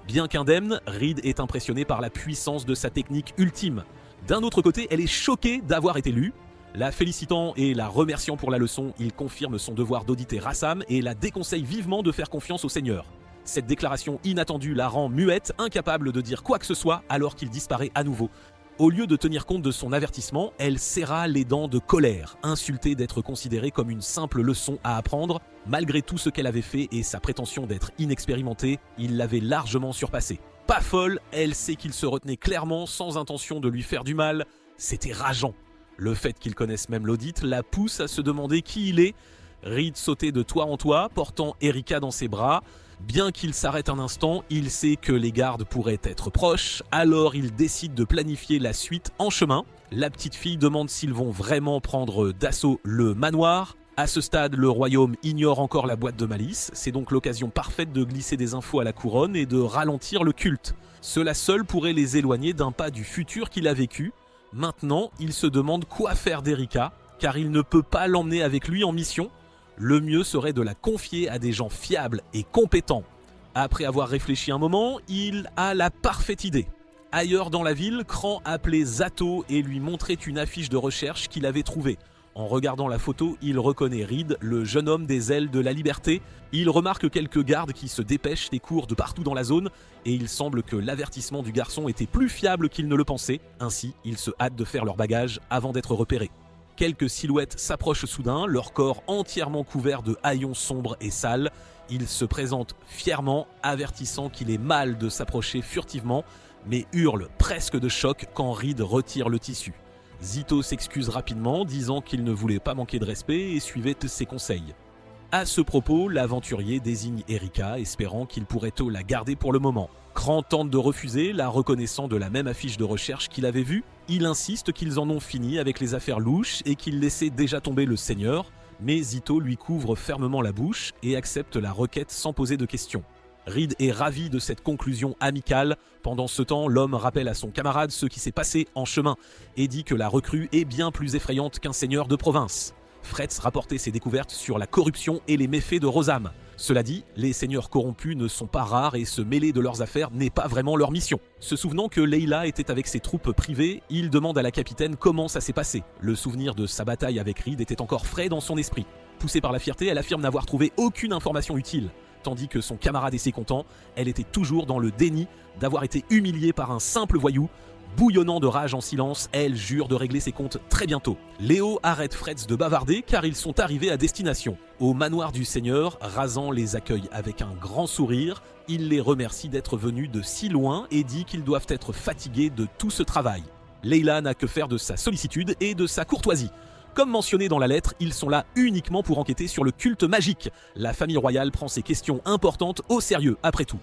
Bien qu'indemne, Reed est impressionné par la puissance de sa technique ultime. D'un autre côté, elle est choquée d'avoir été lue. La félicitant et la remerciant pour la leçon, il confirme son devoir d'auditer Rassam et la déconseille vivement de faire confiance au Seigneur. Cette déclaration inattendue la rend muette, incapable de dire quoi que ce soit alors qu'il disparaît à nouveau. Au lieu de tenir compte de son avertissement, elle serra les dents de colère, insultée d'être considérée comme une simple leçon à apprendre. Malgré tout ce qu'elle avait fait et sa prétention d'être inexpérimentée, il l'avait largement surpassée. Pas folle, elle sait qu'il se retenait clairement sans intention de lui faire du mal. C'était rageant. Le fait qu'il connaisse même l'audit la pousse à se demander qui il est. Reed sautait de toit en toit, portant Erika dans ses bras. Bien qu'il s'arrête un instant, il sait que les gardes pourraient être proches, alors il décide de planifier la suite en chemin. La petite fille demande s'ils vont vraiment prendre d'assaut le manoir. À ce stade, le royaume ignore encore la boîte de malice, c'est donc l'occasion parfaite de glisser des infos à la couronne et de ralentir le culte. Cela seul pourrait les éloigner d'un pas du futur qu'il a vécu. Maintenant, il se demande quoi faire d'Erika, car il ne peut pas l'emmener avec lui en mission. Le mieux serait de la confier à des gens fiables et compétents. Après avoir réfléchi un moment, il a la parfaite idée. Ailleurs dans la ville, Cran appelait Zato et lui montrait une affiche de recherche qu'il avait trouvée. En regardant la photo, il reconnaît Reed, le jeune homme des ailes de la liberté. Il remarque quelques gardes qui se dépêchent et courent de partout dans la zone, et il semble que l'avertissement du garçon était plus fiable qu'il ne le pensait. Ainsi, ils se hâtent de faire leur bagage avant d'être repérés. Quelques silhouettes s'approchent soudain, leur corps entièrement couvert de haillons sombres et sales. Ils se présentent fièrement, avertissant qu'il est mal de s'approcher furtivement, mais hurle presque de choc quand Reed retire le tissu. Zito s'excuse rapidement, disant qu'il ne voulait pas manquer de respect et suivait ses conseils. À ce propos, l'aventurier désigne Erika, espérant qu'il pourrait la garder pour le moment. Cran tente de refuser, la reconnaissant de la même affiche de recherche qu'il avait vue. Il insiste qu'ils en ont fini avec les affaires louches et qu'il laissait déjà tomber le Seigneur, mais Zito lui couvre fermement la bouche et accepte la requête sans poser de questions. Reed est ravi de cette conclusion amicale. Pendant ce temps, l'homme rappelle à son camarade ce qui s'est passé en chemin et dit que la recrue est bien plus effrayante qu'un seigneur de province. Fretz rapportait ses découvertes sur la corruption et les méfaits de Rosam. Cela dit, les seigneurs corrompus ne sont pas rares et se mêler de leurs affaires n'est pas vraiment leur mission. Se souvenant que Layla était avec ses troupes privées, il demande à la capitaine comment ça s'est passé. Le souvenir de sa bataille avec Reed était encore frais dans son esprit. Poussée par la fierté, elle affirme n'avoir trouvé aucune information utile. Tandis que son camarade était content, elle était toujours dans le déni d'avoir été humiliée par un simple voyou. Bouillonnant de rage en silence, elle jure de régler ses comptes très bientôt. Léo arrête Fretz de bavarder car ils sont arrivés à destination. Au manoir du seigneur, Razan les accueille avec un grand sourire. Il les remercie d'être venus de si loin et dit qu'ils doivent être fatigués de tout ce travail. Layla n'a que faire de sa sollicitude et de sa courtoisie. Comme mentionné dans la lettre, ils sont là uniquement pour enquêter sur le culte magique. La famille royale prend ces questions importantes au sérieux, après tout.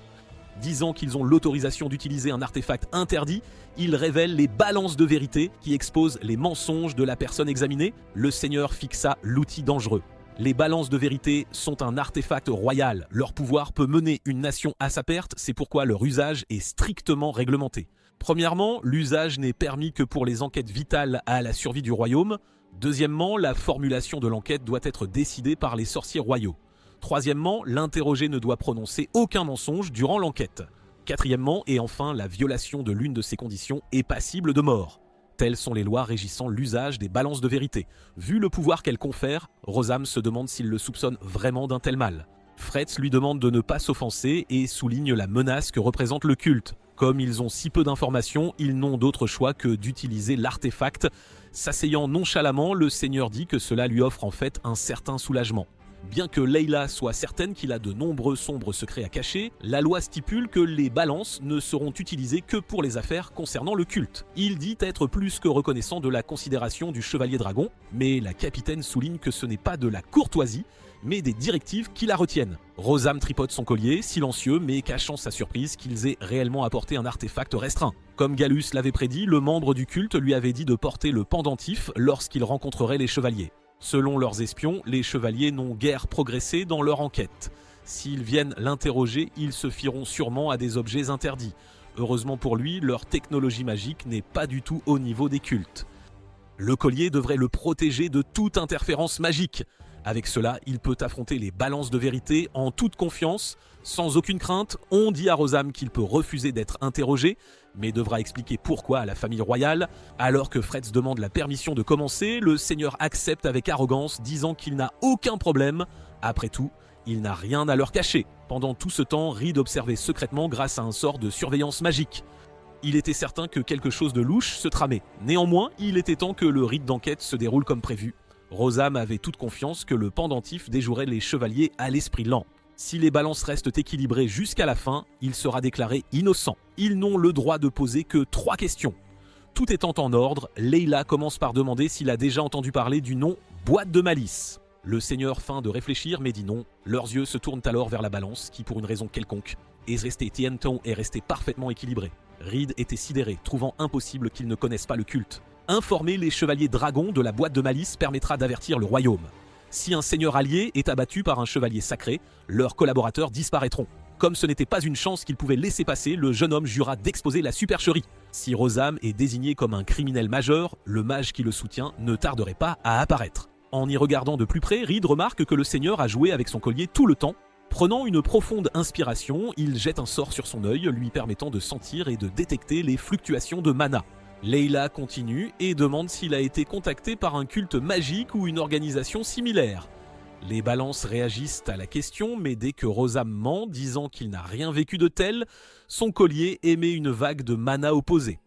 Disant qu'ils ont l'autorisation d'utiliser un artefact interdit, ils révèlent les balances de vérité qui exposent les mensonges de la personne examinée. Le seigneur fixa l'outil dangereux. Les balances de vérité sont un artefact royal. Leur pouvoir peut mener une nation à sa perte, c'est pourquoi leur usage est strictement réglementé. Premièrement, l'usage n'est permis que pour les enquêtes vitales à la survie du royaume. Deuxièmement, la formulation de l'enquête doit être décidée par les sorciers royaux. Troisièmement, l'interrogé ne doit prononcer aucun mensonge durant l'enquête. Quatrièmement, et enfin, la violation de l'une de ces conditions est passible de mort. Telles sont les lois régissant l'usage des balances de vérité. Vu le pouvoir qu'elles confèrent, Rosam se demande s'il le soupçonne vraiment d'un tel mal. Fretz lui demande de ne pas s'offenser et souligne la menace que représente le culte. Comme ils ont si peu d'informations, ils n'ont d'autre choix que d'utiliser l'artefact. S'asseyant nonchalamment, le seigneur dit que cela lui offre en fait un certain soulagement. Bien que Layla soit certaine qu'il a de nombreux sombres secrets à cacher, la loi stipule que les balances ne seront utilisées que pour les affaires concernant le culte. Il dit être plus que reconnaissant de la considération du chevalier dragon, mais la capitaine souligne que ce n'est pas de la courtoisie, mais des directives qui la retiennent. Rosam tripote son collier, silencieux mais cachant sa surprise qu'ils aient réellement apporté un artefact restreint. Comme Gallus l'avait prédit, le membre du culte lui avait dit de porter le pendentif lorsqu'il rencontrerait les chevaliers. Selon leurs espions, les chevaliers n'ont guère progressé dans leur enquête. S'ils viennent l'interroger, ils se fieront sûrement à des objets interdits. Heureusement pour lui, leur technologie magique n'est pas du tout au niveau des cultes. Le collier devrait le protéger de toute interférence magique. Avec cela, il peut affronter les balances de vérité en toute confiance, sans aucune crainte. On dit à Rosam qu'il peut refuser d'être interrogé, mais devra expliquer pourquoi à la famille royale. Alors que Fretz demande la permission de commencer, le seigneur accepte avec arrogance, disant qu'il n'a aucun problème. Après tout, il n'a rien à leur cacher. Pendant tout ce temps, Reed observait secrètement grâce à un sort de surveillance magique. Il était certain que quelque chose de louche se tramait. Néanmoins, il était temps que le rite d'enquête se déroule comme prévu. Rosam avait toute confiance que le pendentif déjouerait les chevaliers à l'esprit lent. Si les balances restent équilibrées jusqu'à la fin, il sera déclaré innocent. Ils n'ont le droit de poser que 3 questions. Tout étant en ordre, Layla commence par demander s'il a déjà entendu parler du nom « boîte de malice ». Le seigneur feint de réfléchir mais dit non. Leurs yeux se tournent alors vers la balance qui, pour une raison quelconque, est resté parfaitement équilibré. Reed était sidéré, trouvant impossible qu'ils ne connaissent pas le culte. Informer les chevaliers dragons de la boîte de malice permettra d'avertir le royaume. Si un seigneur allié est abattu par un chevalier sacré, leurs collaborateurs disparaîtront. Comme ce n'était pas une chance qu'il pouvait laisser passer, le jeune homme jura d'exposer la supercherie. Si Rosam est désigné comme un criminel majeur, le mage qui le soutient ne tarderait pas à apparaître. En y regardant de plus près, Reed remarque que le seigneur a joué avec son collier tout le temps. Prenant une profonde inspiration, il jette un sort sur son œil, lui permettant de sentir et de détecter les fluctuations de mana. Layla continue et demande s'il a été contacté par un culte magique ou une organisation similaire. Les balances réagissent à la question, mais dès que Rosam ment, disant qu'il n'a rien vécu de tel, son collier émet une vague de mana opposée.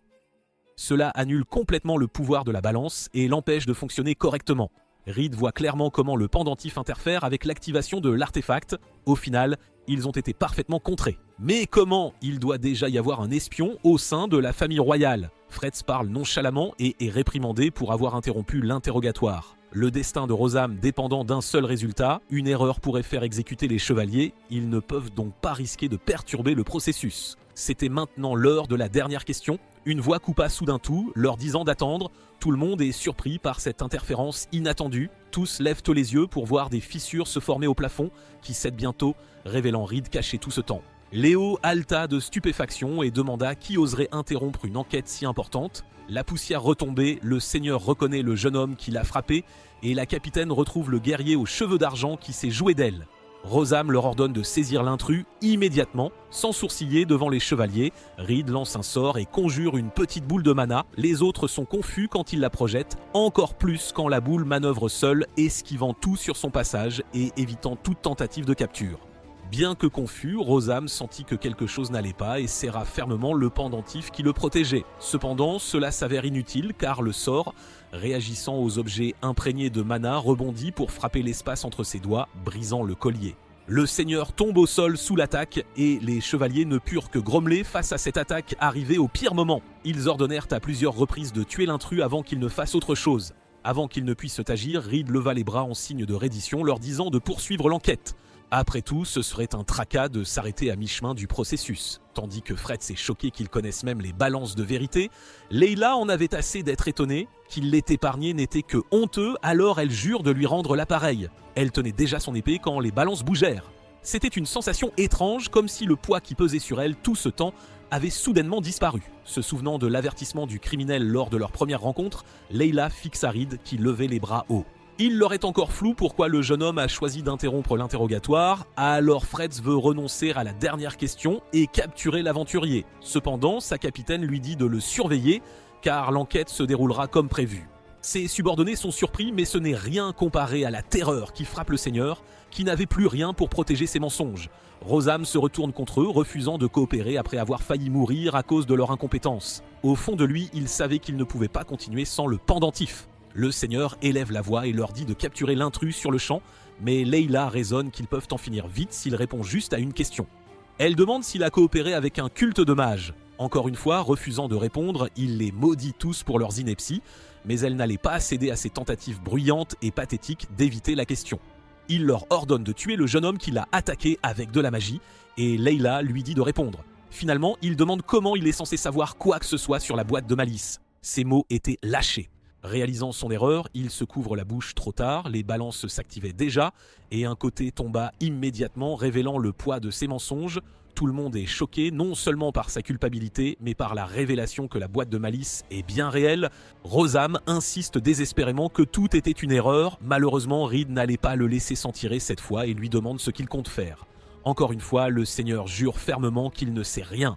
Cela annule complètement le pouvoir de la balance et l'empêche de fonctionner correctement. Reed voit clairement comment le pendentif interfère avec l'activation de l'artefact. Au final, ils ont été parfaitement contrés. Mais comment? Il doit déjà y avoir un espion au sein de la famille royale. Fretz parle nonchalamment et est réprimandé pour avoir interrompu l'interrogatoire. Le destin de Rosam dépendant d'un seul résultat, une erreur pourrait faire exécuter les chevaliers, ils ne peuvent donc pas risquer de perturber le processus. C'était maintenant l'heure de la dernière question. Une voix coupa soudain tout, leur disant d'attendre. Tout le monde est surpris par cette interférence inattendue. Tous lèvent les yeux pour voir des fissures se former au plafond, qui cèdent bientôt, révélant Reed caché tout ce temps. Léo halta de stupéfaction et demanda qui oserait interrompre une enquête si importante. La poussière retombée, le seigneur reconnaît le jeune homme qui l'a frappé et la capitaine retrouve le guerrier aux cheveux d'argent qui s'est joué d'elle. Rosam leur ordonne de saisir l'intrus immédiatement, sans sourciller devant les chevaliers. Reed lance un sort et conjure une petite boule de mana. Les autres sont confus quand il la projette, encore plus quand la boule manœuvre seule, esquivant tout sur son passage et évitant toute tentative de capture. Bien que confus, Rosam sentit que quelque chose n'allait pas et serra fermement le pendentif qui le protégeait. Cependant, cela s'avère inutile car le sort, réagissant aux objets imprégnés de mana, rebondit pour frapper l'espace entre ses doigts, brisant le collier. Le seigneur tombe au sol sous l'attaque et les chevaliers ne purent que grommeler face à cette attaque arrivée au pire moment. Ils ordonnèrent à plusieurs reprises de tuer l'intrus avant qu'il ne fasse autre chose. Avant qu'ils ne puissent agir, Reed leva les bras en signe de reddition, leur disant de poursuivre l'enquête. Après tout, ce serait un tracas de s'arrêter à mi-chemin du processus. Tandis que Fred s'est choqué qu'ils connaissent même les balances de vérité, Layla en avait assez d'être étonnée. Qu'il l'ait épargné n'était que honteux, alors elle jure de lui rendre l'appareil. Elle tenait déjà son épée quand les balances bougèrent. C'était une sensation étrange, comme si le poids qui pesait sur elle tout ce temps avait soudainement disparu. Se souvenant de l'avertissement du criminel lors de leur première rencontre, Layla fixa Reed qui levait les bras hauts. Il leur est encore flou pourquoi le jeune homme a choisi d'interrompre l'interrogatoire, alors Fretz veut renoncer à la dernière question et capturer l'aventurier. Cependant, sa capitaine lui dit de le surveiller, car l'enquête se déroulera comme prévu. Ses subordonnés sont surpris, mais ce n'est rien comparé à la terreur qui frappe le seigneur, qui n'avait plus rien pour protéger ses mensonges. Rosam se retourne contre eux, refusant de coopérer après avoir failli mourir à cause de leur incompétence. Au fond de lui, il savait qu'il ne pouvait pas continuer sans le pendentif. Le seigneur élève la voix et leur dit de capturer l'intrus sur le champ, mais Layla raisonne qu'ils peuvent en finir vite s'il répond juste à une question. Elle demande s'il a coopéré avec un culte de mages. Encore une fois, refusant de répondre, il les maudit tous pour leurs inepties, mais elle n'allait pas céder à ses tentatives bruyantes et pathétiques d'éviter la question. Il leur ordonne de tuer le jeune homme qui l'a attaqué avec de la magie, et Layla lui dit de répondre. Finalement, il demande comment il est censé savoir quoi que ce soit sur la boîte de malice. Ces mots étaient lâchés. Réalisant son erreur, il se couvre la bouche trop tard, les balances s'activaient déjà, et un côté tomba immédiatement, révélant le poids de ses mensonges. Tout le monde est choqué, non seulement par sa culpabilité, mais par la révélation que la boîte de malice est bien réelle. Rosam insiste désespérément que tout était une erreur. Malheureusement, Reed n'allait pas le laisser s'en tirer cette fois et lui demande ce qu'il compte faire. Encore une fois, le seigneur jure fermement qu'il ne sait rien.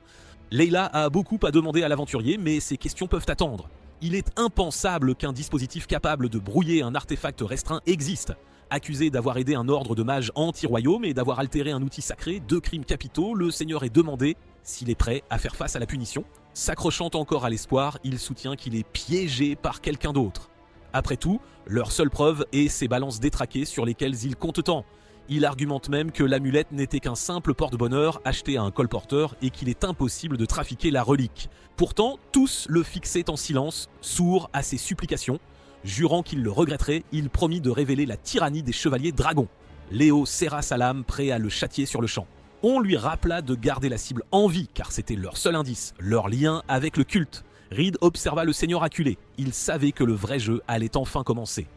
Layla a beaucoup à demander à l'aventurier, mais ses questions peuvent attendre. Il est impensable qu'un dispositif capable de brouiller un artefact restreint existe. Accusé d'avoir aidé un ordre de mages anti-royaume et d'avoir altéré un outil sacré, 2 crimes capitaux, le seigneur est demandé s'il est prêt à faire face à la punition. S'accrochant encore à l'espoir, il soutient qu'il est piégé par quelqu'un d'autre. Après tout, leur seule preuve est ces balances détraquées sur lesquelles il compte tant. Il argumente même que l'amulette n'était qu'un simple porte-bonheur acheté à un colporteur et qu'il est impossible de trafiquer la relique. Pourtant, tous le fixaient en silence, sourds à ses supplications. Jurant qu'il le regretterait, il promit de révéler la tyrannie des chevaliers dragons. Léo serra sa lame, prêt à le châtier sur le champ. On lui rappela de garder la cible en vie, car c'était leur seul indice, leur lien avec le culte. Reed observa le seigneur acculé. Il savait que le vrai jeu allait enfin commencer.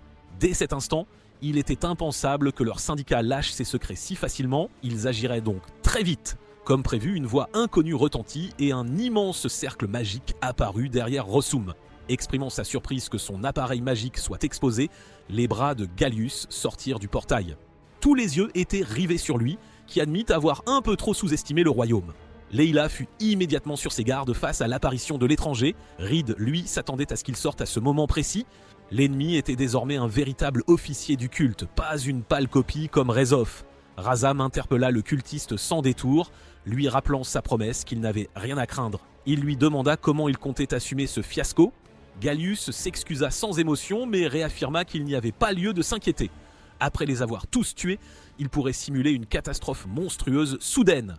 Dès cet instant, il était impensable que leur syndicat lâche ses secrets si facilement, ils agiraient donc très vite. Comme prévu, une voix inconnue retentit et un immense cercle magique apparut derrière Rossum. Exprimant sa surprise que son appareil magique soit exposé, les bras de Gallius sortirent du portail. Tous les yeux étaient rivés sur lui, qui admit avoir un peu trop sous-estimé le royaume. Layla fut immédiatement sur ses gardes face à l'apparition de l'étranger. Reed, lui, s'attendait à ce qu'il sorte à ce moment précis. L'ennemi était désormais un véritable officier du culte, pas une pâle copie comme Rezof. Razam interpella le cultiste sans détour, lui rappelant sa promesse qu'il n'avait rien à craindre. Il lui demanda comment il comptait assumer ce fiasco. Gallius s'excusa sans émotion, mais réaffirma qu'il n'y avait pas lieu de s'inquiéter. Après les avoir tous tués, il pourrait simuler une catastrophe monstrueuse soudaine.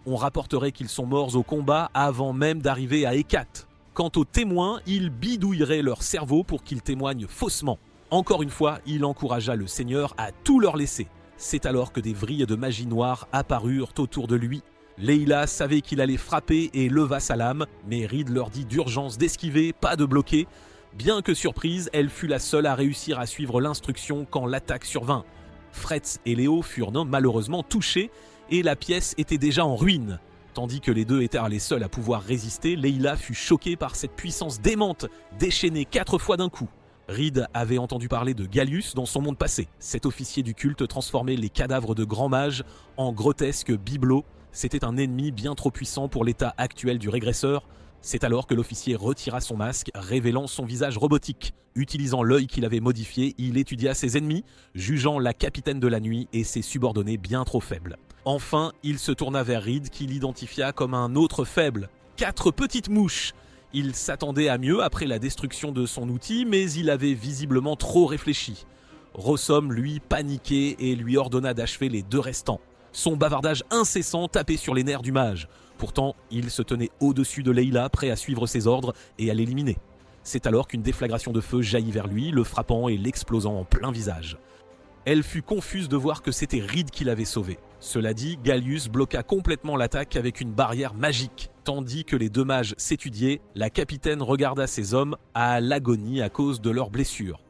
On rapporterait qu'ils sont morts au combat avant même d'arriver à Hécate. Quant aux témoins, il bidouillerait leur cerveau pour qu'ils témoignent faussement. Encore une fois, il encouragea le seigneur à tout leur laisser. C'est alors que des vrilles de magie noire apparurent autour de lui. Layla savait qu'il allait frapper et leva sa lame, mais Reed leur dit d'urgence d'esquiver, pas de bloquer. Bien que surprise, elle fut la seule à réussir à suivre l'instruction quand l'attaque survint. Fretz et Léo furent malheureusement touchés et la pièce était déjà en ruine. Tandis que les deux étaient les seuls à pouvoir résister, Layla fut choquée par cette puissance démente, déchaînée 4 fois d'un coup. Reed avait entendu parler de Gallius dans son monde passé. Cet officier du culte transformait les cadavres de grands mages en grotesques bibelots. C'était un ennemi bien trop puissant pour l'état actuel du régresseur. C'est alors que l'officier retira son masque, révélant son visage robotique. Utilisant l'œil qu'il avait modifié, il étudia ses ennemis, jugeant la capitaine de la nuit et ses subordonnés bien trop faibles. Enfin, il se tourna vers Reed, qui l'identifia comme un autre faible. 4 petites mouches. Il s'attendait à mieux après la destruction de son outil, mais il avait visiblement trop réfléchi. Rossum, lui, paniquait et lui ordonna d'achever les 2 restants. Son bavardage incessant tapait sur les nerfs du mage. Pourtant, il se tenait au-dessus de Layla, prêt à suivre ses ordres et à l'éliminer. C'est alors qu'une déflagration de feu jaillit vers lui, le frappant et l'explosant en plein visage. Elle fut confuse de voir que c'était Reed qui l'avait sauvé. Cela dit, Gallius bloqua complètement l'attaque avec une barrière magique. Tandis que les 2 mages s'étudiaient, la capitaine regarda ses hommes à l'agonie à cause de leurs blessures.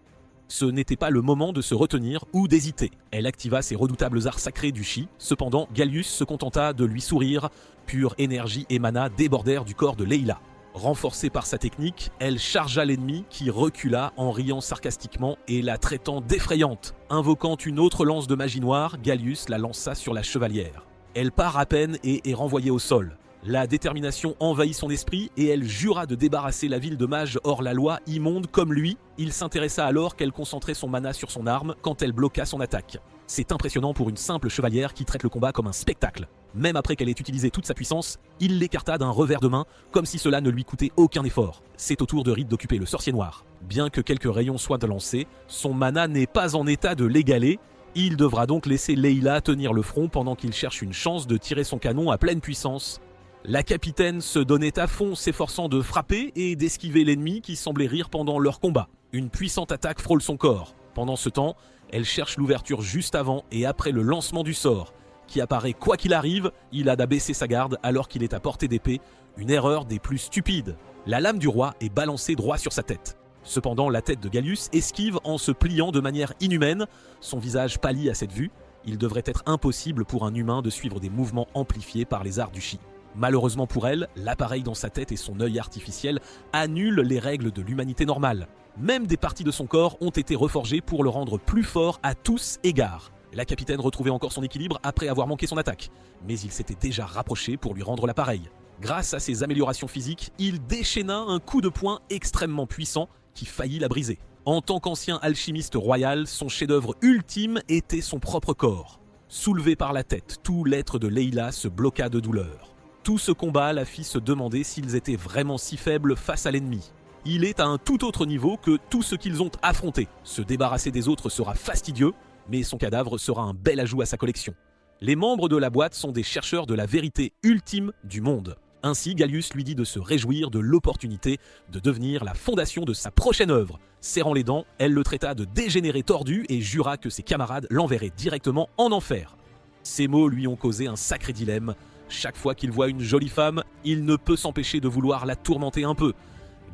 Ce n'était pas le moment de se retenir ou d'hésiter. Elle activa ses redoutables arts sacrés du chi. Cependant, Gallius se contenta de lui sourire. Pure énergie et mana débordèrent du corps de Layla. Renforcée par sa technique, elle chargea l'ennemi qui recula en riant sarcastiquement et la traitant d'effrayante. Invoquant une autre lance de magie noire, Gallius la lança sur la chevalière. Elle part à peine et est renvoyée au sol. La détermination envahit son esprit et elle jura de débarrasser la ville de mages hors la loi, immonde comme lui. Il s'intéressa alors qu'elle concentrait son mana sur son arme quand elle bloqua son attaque. C'est impressionnant pour une simple chevalière qui traite le combat comme un spectacle. Même après qu'elle ait utilisé toute sa puissance, il l'écarta d'un revers de main, comme si cela ne lui coûtait aucun effort. C'est au tour de Reed d'occuper le sorcier noir. Bien que quelques rayons soient lancés, son mana n'est pas en état de l'égaler. Il devra donc laisser Layla tenir le front pendant qu'il cherche une chance de tirer son canon à pleine puissance. La capitaine se donnait à fond, s'efforçant de frapper et d'esquiver l'ennemi qui semblait rire pendant leur combat. Une puissante attaque frôle son corps. Pendant ce temps, elle cherche l'ouverture juste avant et après le lancement du sort, qui apparaît quoi qu'il arrive. Il a d'abaisser sa garde alors qu'il est à portée d'épée, une erreur des plus stupides. La lame du roi est balancée droit sur sa tête. Cependant, la tête de Gallius esquive en se pliant de manière inhumaine. Son visage pâlit à cette vue. Il devrait être impossible pour un humain de suivre des mouvements amplifiés par les arts du chi. Malheureusement pour elle, l'appareil dans sa tête et son œil artificiel annulent les règles de l'humanité normale. Même des parties de son corps ont été reforgées pour le rendre plus fort à tous égards. La capitaine retrouvait encore son équilibre après avoir manqué son attaque, mais il s'était déjà rapproché pour lui rendre l'appareil. Grâce à ses améliorations physiques, il déchaîna un coup de poing extrêmement puissant qui faillit la briser. En tant qu'ancien alchimiste royal, son chef-d'œuvre ultime était son propre corps. Soulevé par la tête, tout l'être de Layla se bloqua de douleur. Tout ce combat la fit se demander s'ils étaient vraiment si faibles face à l'ennemi. Il est à un tout autre niveau que tout ce qu'ils ont affronté. Se débarrasser des autres sera fastidieux, mais son cadavre sera un bel ajout à sa collection. Les membres de la boîte sont des chercheurs de la vérité ultime du monde. Ainsi, Gallius lui dit de se réjouir de l'opportunité de devenir la fondation de sa prochaine œuvre. Serrant les dents, elle le traita de dégénéré tordu et jura que ses camarades l'enverraient directement en enfer. Ces mots lui ont causé un sacré dilemme. Chaque fois qu'il voit une jolie femme, il ne peut s'empêcher de vouloir la tourmenter un peu.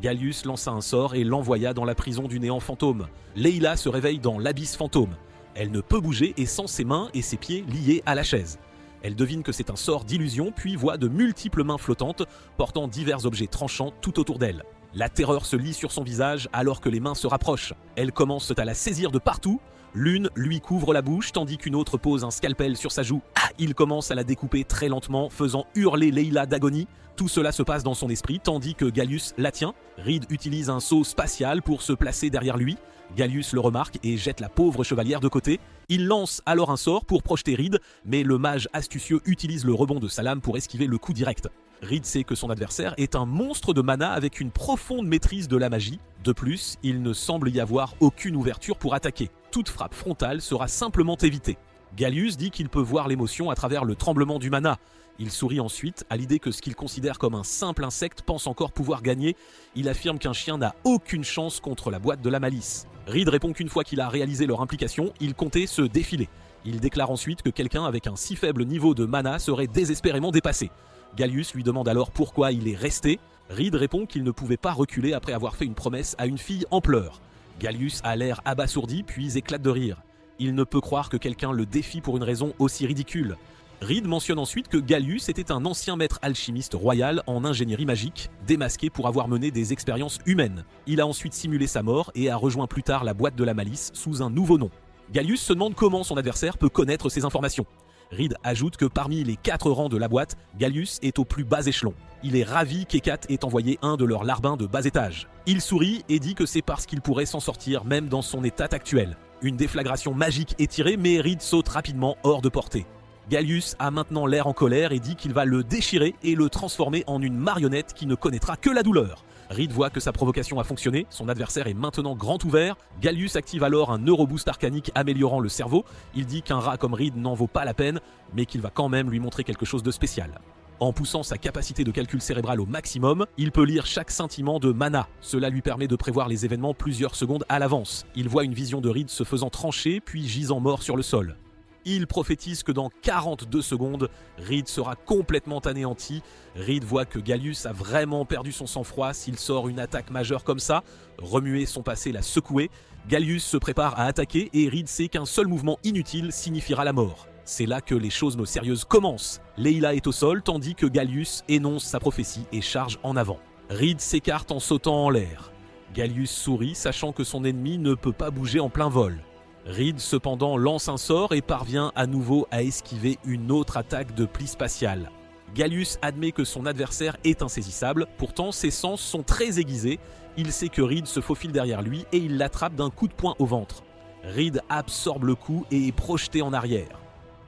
Gallius lança un sort et l'envoya dans la prison du néant fantôme. Layla se réveille dans l'abysse fantôme. Elle ne peut bouger et sent ses mains et ses pieds liés à la chaise. Elle devine que c'est un sort d'illusion, puis voit de multiples mains flottantes portant divers objets tranchants tout autour d'elle. La terreur se lit sur son visage alors que les mains se rapprochent. Elles commencent à la saisir de partout. L'une lui couvre la bouche tandis qu'une autre pose un scalpel sur sa joue. Il commence à la découper très lentement, faisant hurler Layla d'agonie. Tout cela se passe dans son esprit tandis que Gallius la tient. Reed utilise un saut spatial pour se placer derrière lui. Gallius le remarque et jette la pauvre chevalière de côté. Il lance alors un sort pour projeter Reed, mais le mage astucieux utilise le rebond de sa lame pour esquiver le coup direct. Reed sait que son adversaire est un monstre de mana avec une profonde maîtrise de la magie. De plus, il ne semble y avoir aucune ouverture pour attaquer. Toute frappe frontale sera simplement évitée. Gallius dit qu'il peut voir l'émotion à travers le tremblement du mana. Il sourit ensuite à l'idée que ce qu'il considère comme un simple insecte pense encore pouvoir gagner. Il affirme qu'un chien n'a aucune chance contre la boîte de la malice. Reed répond qu'une fois qu'il a réalisé leur implication, il comptait se défiler. Il déclare ensuite que quelqu'un avec un si faible niveau de mana serait désespérément dépassé. Gallius lui demande alors pourquoi il est resté. Reed répond qu'il ne pouvait pas reculer après avoir fait une promesse à une fille en pleurs. Gallius a l'air abasourdi puis éclate de rire. Il ne peut croire que quelqu'un le défie pour une raison aussi ridicule. Reed mentionne ensuite que Gallius était un ancien maître alchimiste royal en ingénierie magique, démasqué pour avoir mené des expériences humaines. Il a ensuite simulé sa mort et a rejoint plus tard la boîte de la malice sous un nouveau nom. Gallius se demande comment son adversaire peut connaître ces informations. Reed ajoute que parmi les 4 rangs de la boîte, Gallius est au plus bas échelon. Il est ravi qu'Hécate ait envoyé un de leurs larbins de bas étage. Il sourit et dit que c'est parce qu'il pourrait s'en sortir même dans son état actuel. Une déflagration magique est tirée, mais Reed saute rapidement hors de portée. Gallius a maintenant l'air en colère et dit qu'il va le déchirer et le transformer en une marionnette qui ne connaîtra que la douleur. Reed voit que sa provocation a fonctionné, son adversaire est maintenant grand ouvert. Gallius active alors un neuroboost arcanique améliorant le cerveau. Il dit qu'un rat comme Reed n'en vaut pas la peine, mais qu'il va quand même lui montrer quelque chose de spécial. En poussant sa capacité de calcul cérébral au maximum, il peut lire chaque scintillement de mana. Cela lui permet de prévoir les événements plusieurs secondes à l'avance. Il voit une vision de Reed se faisant trancher, puis gisant mort sur le sol. Il prophétise que dans 42 secondes, Reed sera complètement anéanti. Reed voit que Gallius a vraiment perdu son sang-froid s'il sort une attaque majeure comme ça. Remuer son passé l'a secoué. Gallius se prépare à attaquer et Reed sait qu'un seul mouvement inutile signifiera la mort. C'est là que les choses sérieuses commencent. Leila est au sol tandis que Gallius énonce sa prophétie et charge en avant. Reed s'écarte en sautant en l'air. Gallius sourit, sachant que son ennemi ne peut pas bouger en plein vol. Reed cependant lance un sort et parvient à nouveau à esquiver une autre attaque de pli spatial. Gallius admet que son adversaire est insaisissable, pourtant ses sens sont très aiguisés. Il sait que Reed se faufile derrière lui et il l'attrape d'un coup de poing au ventre. Reed absorbe le coup et est projeté en arrière.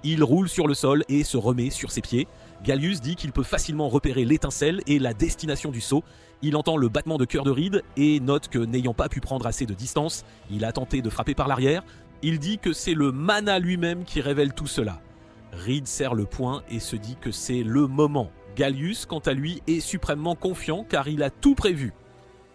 Il roule sur le sol et se remet sur ses pieds. Gallius dit qu'il peut facilement repérer l'étincelle et la destination du saut. Il entend le battement de cœur de Reed et note que n'ayant pas pu prendre assez de distance, il a tenté de frapper par l'arrière. Il dit que c'est le mana lui-même qui révèle tout cela. Reed serre le poing et se dit que c'est le moment. Gallius, quant à lui, est suprêmement confiant car il a tout prévu.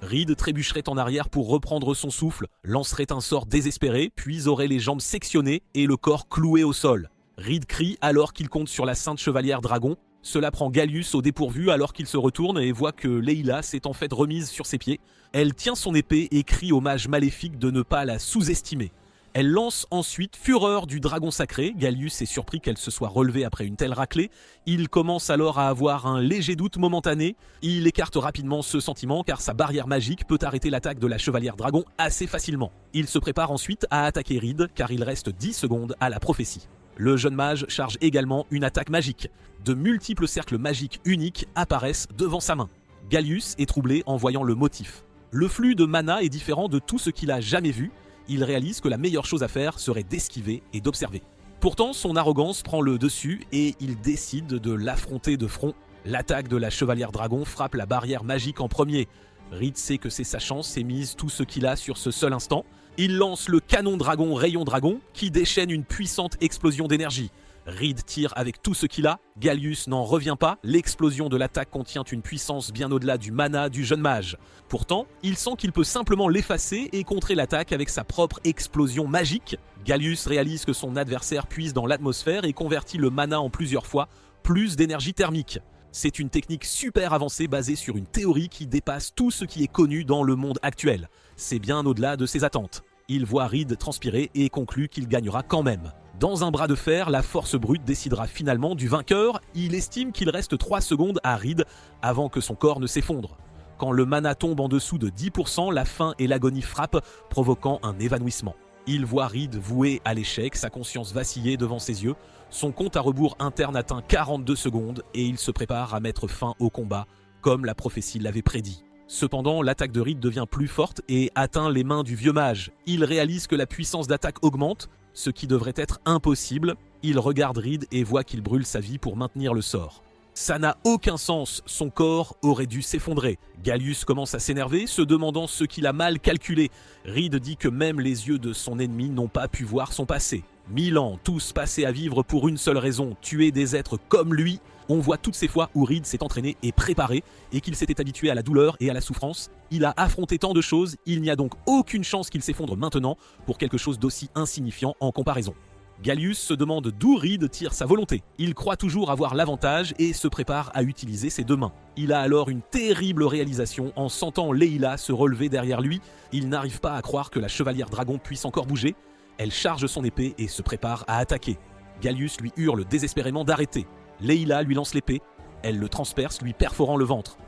Reed trébucherait en arrière pour reprendre son souffle, lancerait un sort désespéré, puis aurait les jambes sectionnées et le corps cloué au sol. Reed crie alors qu'il compte sur la sainte chevalière dragon. Cela prend Gallius au dépourvu alors qu'il se retourne et voit que Leila s'est en fait remise sur ses pieds. Elle tient son épée et crie au mage maléfique de ne pas la sous-estimer. Elle lance ensuite Fureur du dragon sacré. Gallius est surpris qu'elle se soit relevée après une telle raclée. Il commence alors à avoir un léger doute momentané. Il écarte rapidement ce sentiment car sa barrière magique peut arrêter l'attaque de la chevalière dragon assez facilement. Il se prépare ensuite à attaquer Reed car il reste 10 secondes à la prophétie. Le jeune mage charge également une attaque magique. De multiples cercles magiques uniques apparaissent devant sa main. Gallius est troublé en voyant le motif. Le flux de mana est différent de tout ce qu'il a jamais vu. Il réalise que la meilleure chose à faire serait d'esquiver et d'observer. Pourtant, son arrogance prend le dessus et il décide de l'affronter de front. L'attaque de la chevalière dragon frappe la barrière magique en premier. Reed sait que c'est sa chance et mise tout ce qu'il a sur ce seul instant. Il lance le canon dragon rayon dragon qui déchaîne une puissante explosion d'énergie. Reed tire avec tout ce qu'il a, Gallius n'en revient pas, l'explosion de l'attaque contient une puissance bien au-delà du mana du jeune mage. Pourtant, il sent qu'il peut simplement l'effacer et contrer l'attaque avec sa propre explosion magique. Gallius réalise que son adversaire puise dans l'atmosphère et convertit le mana en plusieurs fois plus d'énergie thermique. C'est une technique super avancée basée sur une théorie qui dépasse tout ce qui est connu dans le monde actuel. C'est bien au-delà de ses attentes. Il voit Reed transpirer et conclut qu'il gagnera quand même. Dans un bras de fer, la force brute décidera finalement du vainqueur. Il estime qu'il reste 3 secondes à Reed avant que son corps ne s'effondre. Quand le mana tombe en dessous de 10%, la faim et l'agonie frappent, provoquant un évanouissement. Il voit Reed voué à l'échec, sa conscience vaciller devant ses yeux. Son compte à rebours interne atteint 42 secondes et il se prépare à mettre fin au combat, comme la prophétie l'avait prédit. Cependant, l'attaque de Reed devient plus forte et atteint les mains du vieux mage. Il réalise que la puissance d'attaque augmente, ce qui devrait être impossible. Il regarde Reed et voit qu'il brûle sa vie pour maintenir le sort. Ça n'a aucun sens, son corps aurait dû s'effondrer. Gallius commence à s'énerver, se demandant ce qu'il a mal calculé. Reed dit que même les yeux de son ennemi n'ont pas pu voir son passé. 1000 ans, tous passés à vivre pour une seule raison, tuer des êtres comme lui. On voit toutes ces fois où Reed s'est entraîné et préparé, et qu'il s'était habitué à la douleur et à la souffrance. Il a affronté tant de choses, il n'y a donc aucune chance qu'il s'effondre maintenant pour quelque chose d'aussi insignifiant en comparaison. Gallius se demande d'où Reed tire sa volonté. Il croit toujours avoir l'avantage et se prépare à utiliser ses 2 mains. Il a alors une terrible réalisation en sentant Leila se relever derrière lui. Il n'arrive pas à croire que la chevalière dragon puisse encore bouger. Elle charge son épée et se prépare à attaquer. Gallius lui hurle désespérément d'arrêter. Layla lui lance l'épée, elle le transperce, lui perforant le ventre.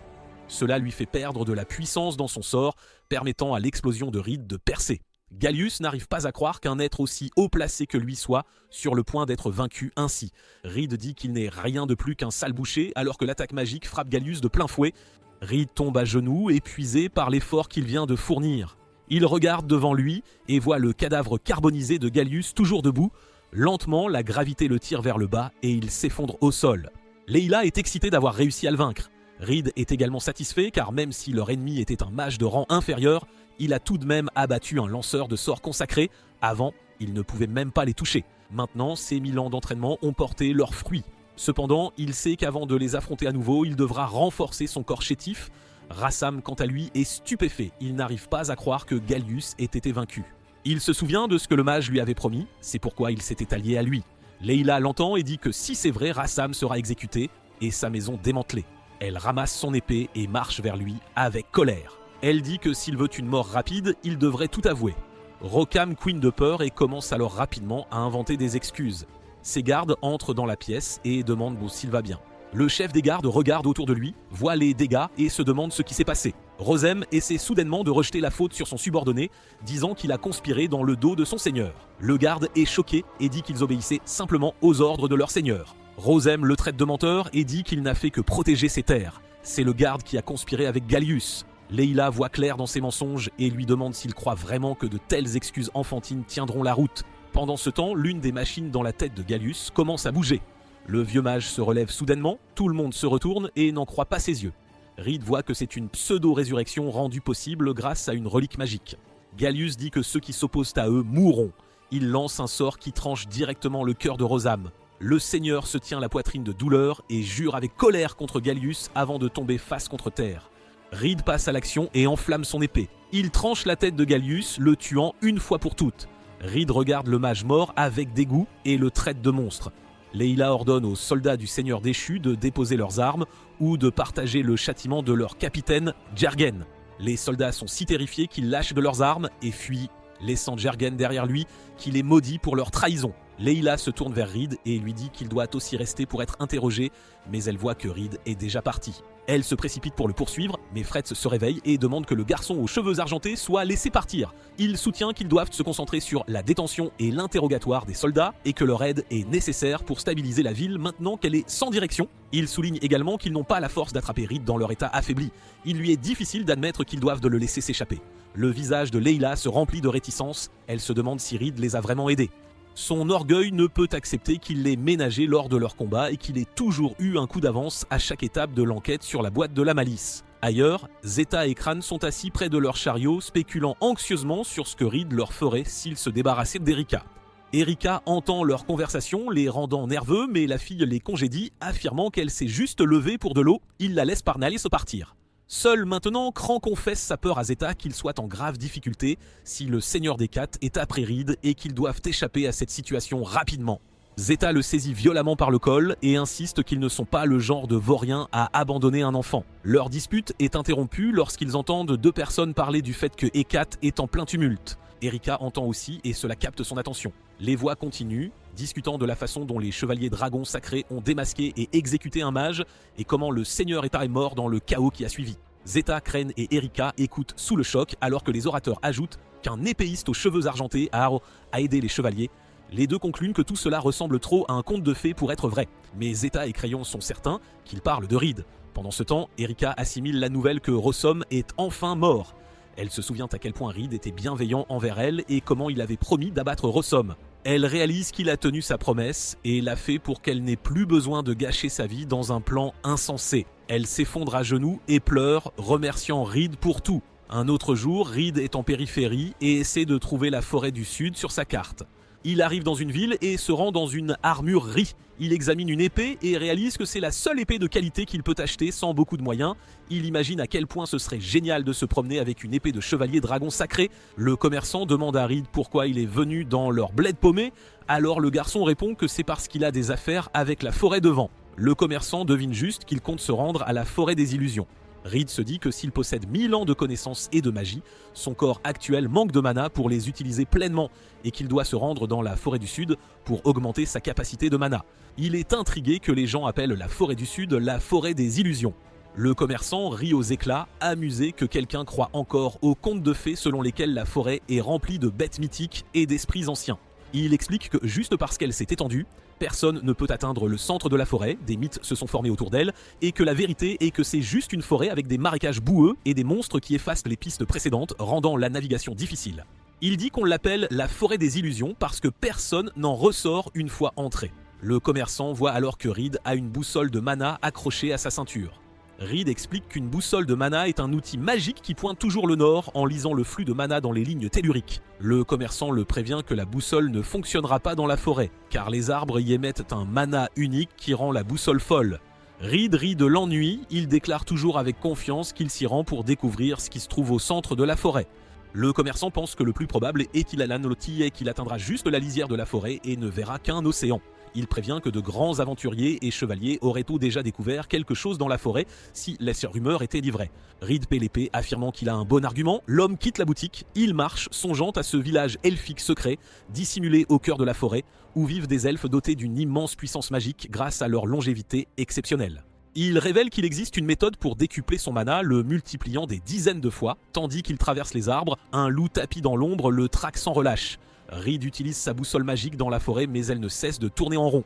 Cela lui fait perdre de la puissance dans son sort, permettant à l'explosion de Reed de percer. Gallius n'arrive pas à croire qu'un être aussi haut placé que lui soit sur le point d'être vaincu ainsi. Reed dit qu'il n'est rien de plus qu'un sale boucher alors que l'attaque magique frappe Gallius de plein fouet. Reed tombe à genoux, épuisé par l'effort qu'il vient de fournir. Il regarde devant lui et voit le cadavre carbonisé de Gallius toujours debout. Lentement, la gravité le tire vers le bas et il s'effondre au sol. Layla est excitée d'avoir réussi à le vaincre. Reed est également satisfait car même si leur ennemi était un mage de rang inférieur, il a tout de même abattu un lanceur de sorts consacrés. Avant, il ne pouvait même pas les toucher. Maintenant, ces 1000 ans d'entraînement ont porté leurs fruits. Cependant, il sait qu'avant de les affronter à nouveau, il devra renforcer son corps chétif. Rassam, quant à lui, est stupéfait. Il n'arrive pas à croire que Gallius ait été vaincu. Il se souvient de ce que le mage lui avait promis, c'est pourquoi il s'était allié à lui. Layla l'entend et dit que si c'est vrai, Rassam sera exécuté et sa maison démantelée. Elle ramasse son épée et marche vers lui avec colère. Elle dit que s'il veut une mort rapide, il devrait tout avouer. Rokam couine de peur et commence alors rapidement à inventer des excuses. Ses gardes entrent dans la pièce et demandent s'il va bien. Le chef des gardes regarde autour de lui, voit les dégâts et se demande ce qui s'est passé. Rosem essaie soudainement de rejeter la faute sur son subordonné, disant qu'il a conspiré dans le dos de son seigneur. Le garde est choqué et dit qu'ils obéissaient simplement aux ordres de leur seigneur. Rosem le traite de menteur et dit qu'il n'a fait que protéger ses terres. C'est le garde qui a conspiré avec Gallius. Layla voit clair dans ses mensonges et lui demande s'il croit vraiment que de telles excuses enfantines tiendront la route. Pendant ce temps, l'une des machines dans la tête de Gallius commence à bouger. Le vieux mage se relève soudainement, tout le monde se retourne et n'en croit pas ses yeux. Reed voit que c'est une pseudo-résurrection rendue possible grâce à une relique magique. Gallius dit que ceux qui s'opposent à eux mourront. Il lance un sort qui tranche directement le cœur de Rosam. Le seigneur se tient la poitrine de douleur et jure avec colère contre Gallius avant de tomber face contre terre. Reed passe à l'action et enflamme son épée. Il tranche la tête de Gallius, le tuant une fois pour toutes. Reed regarde le mage mort avec dégoût et le traite de monstre. Layla ordonne aux soldats du seigneur déchu de déposer leurs armes ou de partager le châtiment de leur capitaine, Jergen. Les soldats sont si terrifiés qu'ils lâchent de leurs armes et fuient, laissant Jergen derrière lui, qui les maudit pour leur trahison. Layla se tourne vers Reed et lui dit qu'il doit aussi rester pour être interrogé, mais elle voit que Reed est déjà parti. Elle se précipite pour le poursuivre, mais Fretz se réveille et demande que le garçon aux cheveux argentés soit laissé partir. Il soutient qu'ils doivent se concentrer sur la détention et l'interrogatoire des soldats et que leur aide est nécessaire pour stabiliser la ville maintenant qu'elle est sans direction. Il souligne également qu'ils n'ont pas la force d'attraper Reed dans leur état affaibli. Il lui est difficile d'admettre qu'ils doivent de le laisser s'échapper. Le visage de Layla se remplit de réticence, elle se demande si Reed les a vraiment aidés. Son orgueil ne peut accepter qu'il l'ait ménagé lors de leur combat et qu'il ait toujours eu un coup d'avance à chaque étape de l'enquête sur la boîte de la malice. Ailleurs, Zeta et Crane sont assis près de leur chariot, spéculant anxieusement sur ce que Reed leur ferait s'ils se débarrassaient d'Erika. Erika entend leur conversation, les rendant nerveux, mais la fille les congédie, affirmant qu'elle s'est juste levée pour de l'eau. Il la laisse parler et se partir. Seul maintenant, Cran confesse sa peur à Zeta qu'il soit en grave difficulté si le Seigneur des Quatre est après Reed et qu'ils doivent échapper à cette situation rapidement. Zeta le saisit violemment par le col et insiste qu'ils ne sont pas le genre de vauriens à abandonner un enfant. Leur dispute est interrompue lorsqu'ils entendent deux personnes parler du fait que Hécate est en plein tumulte. Erika entend aussi et cela capte son attention. Les voix continuent, discutant de la façon dont les chevaliers dragons sacrés ont démasqué et exécuté un mage et comment le seigneur est mort dans le chaos qui a suivi. Zeta, Crane et Erika écoutent sous le choc alors que les orateurs ajoutent qu'un épéiste aux cheveux argentés a aidé les chevaliers. Les deux concluent que tout cela ressemble trop à un conte de fées pour être vrai. Mais Zeta et Crayon sont certains qu'ils parlent de Reed. Pendant ce temps, Erika assimile la nouvelle que Rossom est enfin mort. Elle se souvient à quel point Reed était bienveillant envers elle et comment il avait promis d'abattre Rossom. Elle réalise qu'il a tenu sa promesse et l'a fait pour qu'elle n'ait plus besoin de gâcher sa vie dans un plan insensé. Elle s'effondre à genoux et pleure, remerciant Reed pour tout. Un autre jour, Reed est en périphérie et essaie de trouver la forêt du sud sur sa carte. Il arrive dans une ville et se rend dans une armurerie. Il examine une épée et réalise que c'est la seule épée de qualité qu'il peut acheter sans beaucoup de moyens. Il imagine à quel point ce serait génial de se promener avec une épée de chevalier dragon sacré. Le commerçant demande à Reed pourquoi il est venu dans leur bled paumé. Alors le garçon répond que c'est parce qu'il a des affaires avec la forêt de vent. Le commerçant devine juste qu'il compte se rendre à la forêt des illusions. Reed se dit que s'il possède 1000 ans de connaissances et de magie, son corps actuel manque de mana pour les utiliser pleinement et qu'il doit se rendre dans la forêt du Sud pour augmenter sa capacité de mana. Il est intrigué que les gens appellent la forêt du Sud la forêt des illusions. Le commerçant rit aux éclats, amusé que quelqu'un croit encore aux contes de fées selon lesquels la forêt est remplie de bêtes mythiques et d'esprits anciens. Il explique que juste parce qu'elle s'est étendue, personne ne peut atteindre le centre de la forêt, des mythes se sont formés autour d'elle, et que la vérité est que c'est juste une forêt avec des marécages boueux et des monstres qui effacent les pistes précédentes, rendant la navigation difficile. Il dit qu'on l'appelle la forêt des illusions parce que personne n'en ressort une fois entré. Le commerçant voit alors que Reed a une boussole de mana accrochée à sa ceinture. Reed explique qu'une boussole de mana est un outil magique qui pointe toujours le nord en lisant le flux de mana dans les lignes telluriques. Le commerçant le prévient que la boussole ne fonctionnera pas dans la forêt, car les arbres y émettent un mana unique qui rend la boussole folle. Reed rit de l'ennui, il déclare toujours avec confiance qu'il s'y rend pour découvrir ce qui se trouve au centre de la forêt. Le commerçant pense que le plus probable est qu'il alanoti et qu'il atteindra juste la lisière de la forêt et ne verra qu'un océan. Il prévient que de grands aventuriers et chevaliers auraient tôt déjà découvert quelque chose dans la forêt si les rumeurs étaient vraies. Reed paie l'épée, affirmant qu'il a un bon argument. L'homme quitte la boutique, il marche, songeant à ce village elfique secret, dissimulé au cœur de la forêt, où vivent des elfes dotés d'une immense puissance magique grâce à leur longévité exceptionnelle. Il révèle qu'il existe une méthode pour décupler son mana, le multipliant des dizaines de fois, tandis qu'il traverse les arbres, un loup tapis dans l'ombre le traque sans relâche. Reed utilise sa boussole magique dans la forêt, mais elle ne cesse de tourner en rond.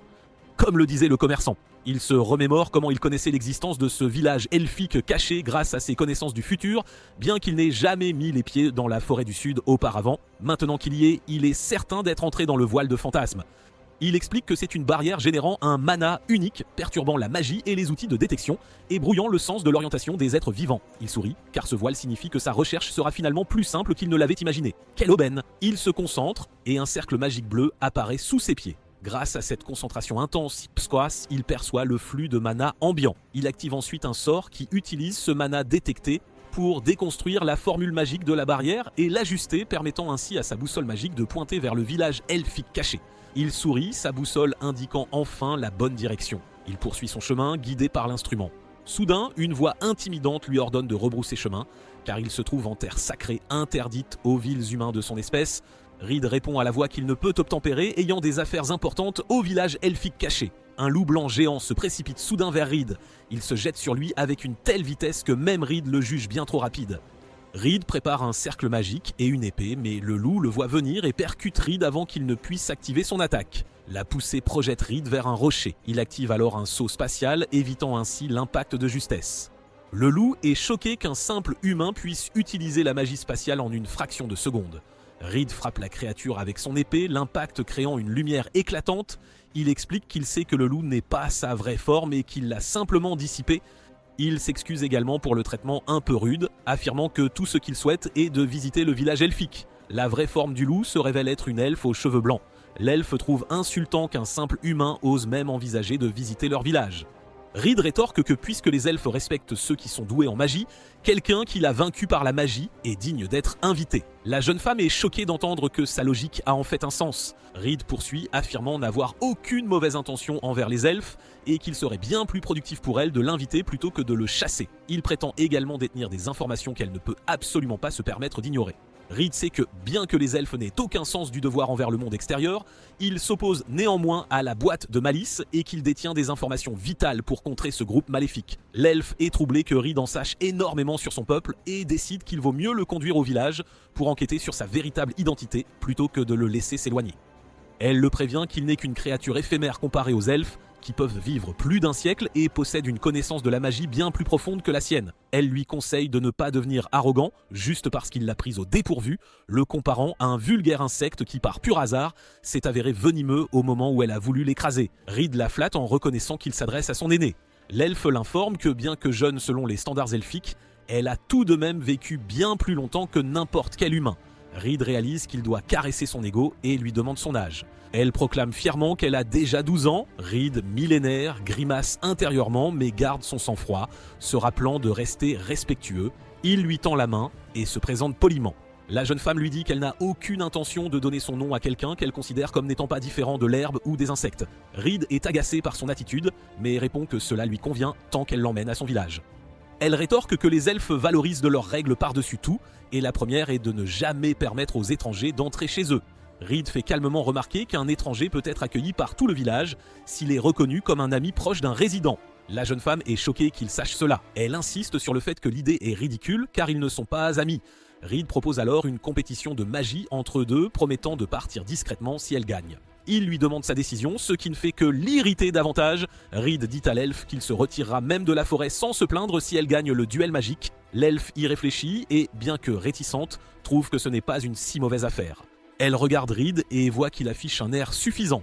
Comme le disait le commerçant, il se remémore comment il connaissait l'existence de ce village elfique caché grâce à ses connaissances du futur, bien qu'il n'ait jamais mis les pieds dans la forêt du Sud auparavant. Maintenant qu'il y est, il est certain d'être entré dans le voile de fantasmes. Il explique que c'est une barrière générant un mana unique, perturbant la magie et les outils de détection, et brouillant le sens de l'orientation des êtres vivants. Il sourit, car ce voile signifie que sa recherche sera finalement plus simple qu'il ne l'avait imaginé. Quelle aubaine! Il se concentre, et un cercle magique bleu apparaît sous ses pieds. Grâce à cette concentration intense, il perçoit le flux de mana ambiant. Il active ensuite un sort qui utilise ce mana détecté pour déconstruire la formule magique de la barrière et l'ajuster, permettant ainsi à sa boussole magique de pointer vers le village elfique caché. Il sourit, sa boussole indiquant enfin la bonne direction. Il poursuit son chemin, guidé par l'instrument. Soudain, une voix intimidante lui ordonne de rebrousser chemin, car il se trouve en terre sacrée interdite aux villes humains de son espèce. Reed répond à la voix qu'il ne peut obtempérer, ayant des affaires importantes au village elfique caché. Un loup blanc géant se précipite soudain vers Reed. Il se jette sur lui avec une telle vitesse que même Reed le juge bien trop rapide. Reed prépare un cercle magique et une épée, mais le loup le voit venir et percute Reed avant qu'il ne puisse activer son attaque. La poussée projette Reed vers un rocher. Il active alors un saut spatial, évitant ainsi l'impact de justesse. Le loup est choqué qu'un simple humain puisse utiliser la magie spatiale en une fraction de seconde. Reed frappe la créature avec son épée, l'impact créant une lumière éclatante. Il explique qu'il sait que le loup n'est pas sa vraie forme et qu'il l'a simplement dissipée. Il s'excuse également pour le traitement un peu rude, affirmant que tout ce qu'il souhaite est de visiter le village elfique. La vraie forme du loup se révèle être une elfe aux cheveux blancs. L'elfe trouve insultant qu'un simple humain ose même envisager de visiter leur village. Reed rétorque que puisque les elfes respectent ceux qui sont doués en magie, quelqu'un qui l'a vaincu par la magie est digne d'être invité. La jeune femme est choquée d'entendre que sa logique a en fait un sens. Reed poursuit, affirmant n'avoir aucune mauvaise intention envers les elfes et qu'il serait bien plus productif pour elle de l'inviter plutôt que de le chasser. Il prétend également détenir des informations qu'elle ne peut absolument pas se permettre d'ignorer. Reed sait que, bien que les elfes n'aient aucun sens du devoir envers le monde extérieur, il s'oppose néanmoins à la boîte de malice et qu'il détient des informations vitales pour contrer ce groupe maléfique. L'elfe est troublé que Reed en sache énormément sur son peuple et décide qu'il vaut mieux le conduire au village pour enquêter sur sa véritable identité plutôt que de le laisser s'éloigner. Elle le prévient qu'il n'est qu'une créature éphémère comparée aux elfes, qui peuvent vivre plus d'un siècle et possèdent une connaissance de la magie bien plus profonde que la sienne. Elle lui conseille de ne pas devenir arrogant, juste parce qu'il l'a prise au dépourvu, le comparant à un vulgaire insecte qui, par pur hasard, s'est avéré venimeux au moment où elle a voulu l'écraser. Reed la flatte en reconnaissant qu'il s'adresse à son aîné. L'elfe l'informe que, bien que jeune selon les standards elfiques, elle a tout de même vécu bien plus longtemps que n'importe quel humain. Reed réalise qu'il doit caresser son ego et lui demande son âge. Elle proclame fièrement qu'elle a déjà 12 ans. Reed, millénaire, grimace intérieurement mais garde son sang-froid, se rappelant de rester respectueux. Il lui tend la main et se présente poliment. La jeune femme lui dit qu'elle n'a aucune intention de donner son nom à quelqu'un qu'elle considère comme n'étant pas différent de l'herbe ou des insectes. Reed est agacé par son attitude, mais répond que cela lui convient tant qu'elle l'emmène à son village. Elle rétorque que les elfes valorisent de leurs règles par-dessus tout, et la première est de ne jamais permettre aux étrangers d'entrer chez eux. Reed fait calmement remarquer qu'un étranger peut être accueilli par tout le village s'il est reconnu comme un ami proche d'un résident. La jeune femme est choquée qu'il sache cela. Elle insiste sur le fait que l'idée est ridicule car ils ne sont pas amis. Reed propose alors une compétition de magie entre eux deux, promettant de partir discrètement si elle gagne. Il lui demande sa décision, ce qui ne fait que l'irriter davantage. Reed dit à l'elfe qu'il se retirera même de la forêt sans se plaindre si elle gagne le duel magique. L'elfe y réfléchit et, bien que réticente, trouve que ce n'est pas une si mauvaise affaire. Elle regarde Reed et voit qu'il affiche un air suffisant.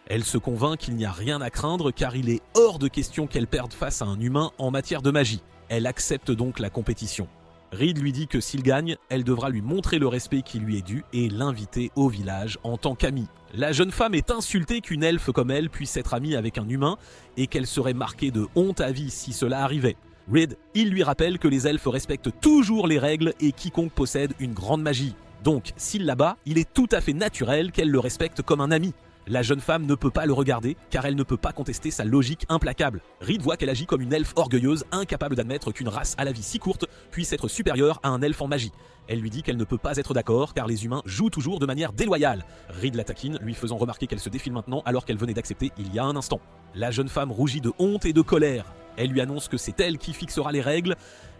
Elle se convainc qu'il n'y a rien à craindre car il est hors de question qu'elle perde face à un humain en matière de magie. Elle accepte donc la compétition. Reed lui dit que s'il gagne, elle devra lui montrer le respect qui lui est dû et l'inviter au village en tant qu'amie. La jeune femme est insultée qu'une elfe comme elle puisse être amie avec un humain et qu'elle serait marquée de honte à vie si cela arrivait. Reed, il lui rappelle que les elfes respectent toujours les règles et quiconque possède une grande magie. Donc, s'il la bat, il est tout à fait naturel qu'elle le respecte comme un ami. La jeune femme ne peut pas le regarder car elle ne peut pas contester sa logique implacable. Reed voit qu'elle agit comme une elfe orgueilleuse, incapable d'admettre qu'une race à la vie si courte puisse être supérieure à un elfe en magie. Elle lui dit qu'elle ne peut pas être d'accord car les humains jouent toujours de manière déloyale. Reed la taquine, lui faisant remarquer qu'elle se défile maintenant alors qu'elle venait d'accepter il y a un instant. La jeune femme rougit de honte et de colère. Elle lui annonce que c'est elle qui fixera les règles.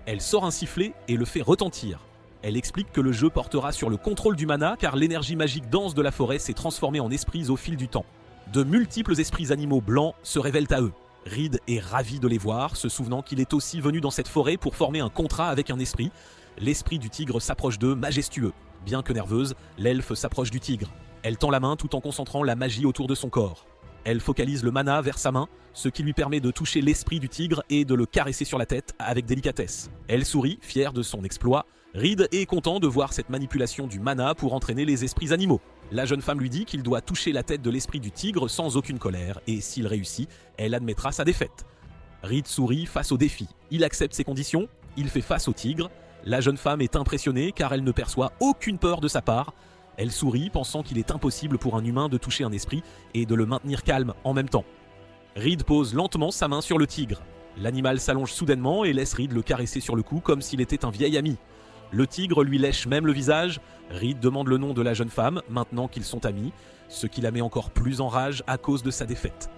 Elle sort un sifflet et le fait retentir. Elle explique que le jeu portera sur le contrôle du mana car l'énergie magique dense de la forêt s'est transformée en esprits au fil du temps. De multiples esprits animaux blancs se révèlent à eux. Reed est ravi de les voir, se souvenant qu'il est aussi venu dans cette forêt pour former un contrat avec un esprit. L'esprit du tigre s'approche d'eux, majestueux. Bien que nerveuse, l'elfe s'approche du tigre. Elle tend la main tout en concentrant la magie autour de son corps. Elle focalise le mana vers sa main, ce qui lui permet de toucher l'esprit du tigre et de le caresser sur la tête avec délicatesse. Elle sourit, fière de son exploit. Reed est content de voir cette manipulation du mana pour entraîner les esprits animaux. La jeune femme lui dit qu'il doit toucher la tête de l'esprit du tigre sans aucune colère, et s'il réussit, elle admettra sa défaite. Reed sourit face au défi. Il accepte ses conditions, il fait face au tigre. La jeune femme est impressionnée car elle ne perçoit aucune peur de sa part. Elle sourit, pensant qu'il est impossible pour un humain de toucher un esprit et de le maintenir calme en même temps. Reed pose lentement sa main sur le tigre. L'animal s'allonge soudainement et laisse Reed le caresser sur le cou comme s'il était un vieil ami. Le tigre lui lèche même le visage. Reed demande le nom de la jeune femme, maintenant qu'ils sont amis, ce qui la met encore plus en rage à cause de sa défaite.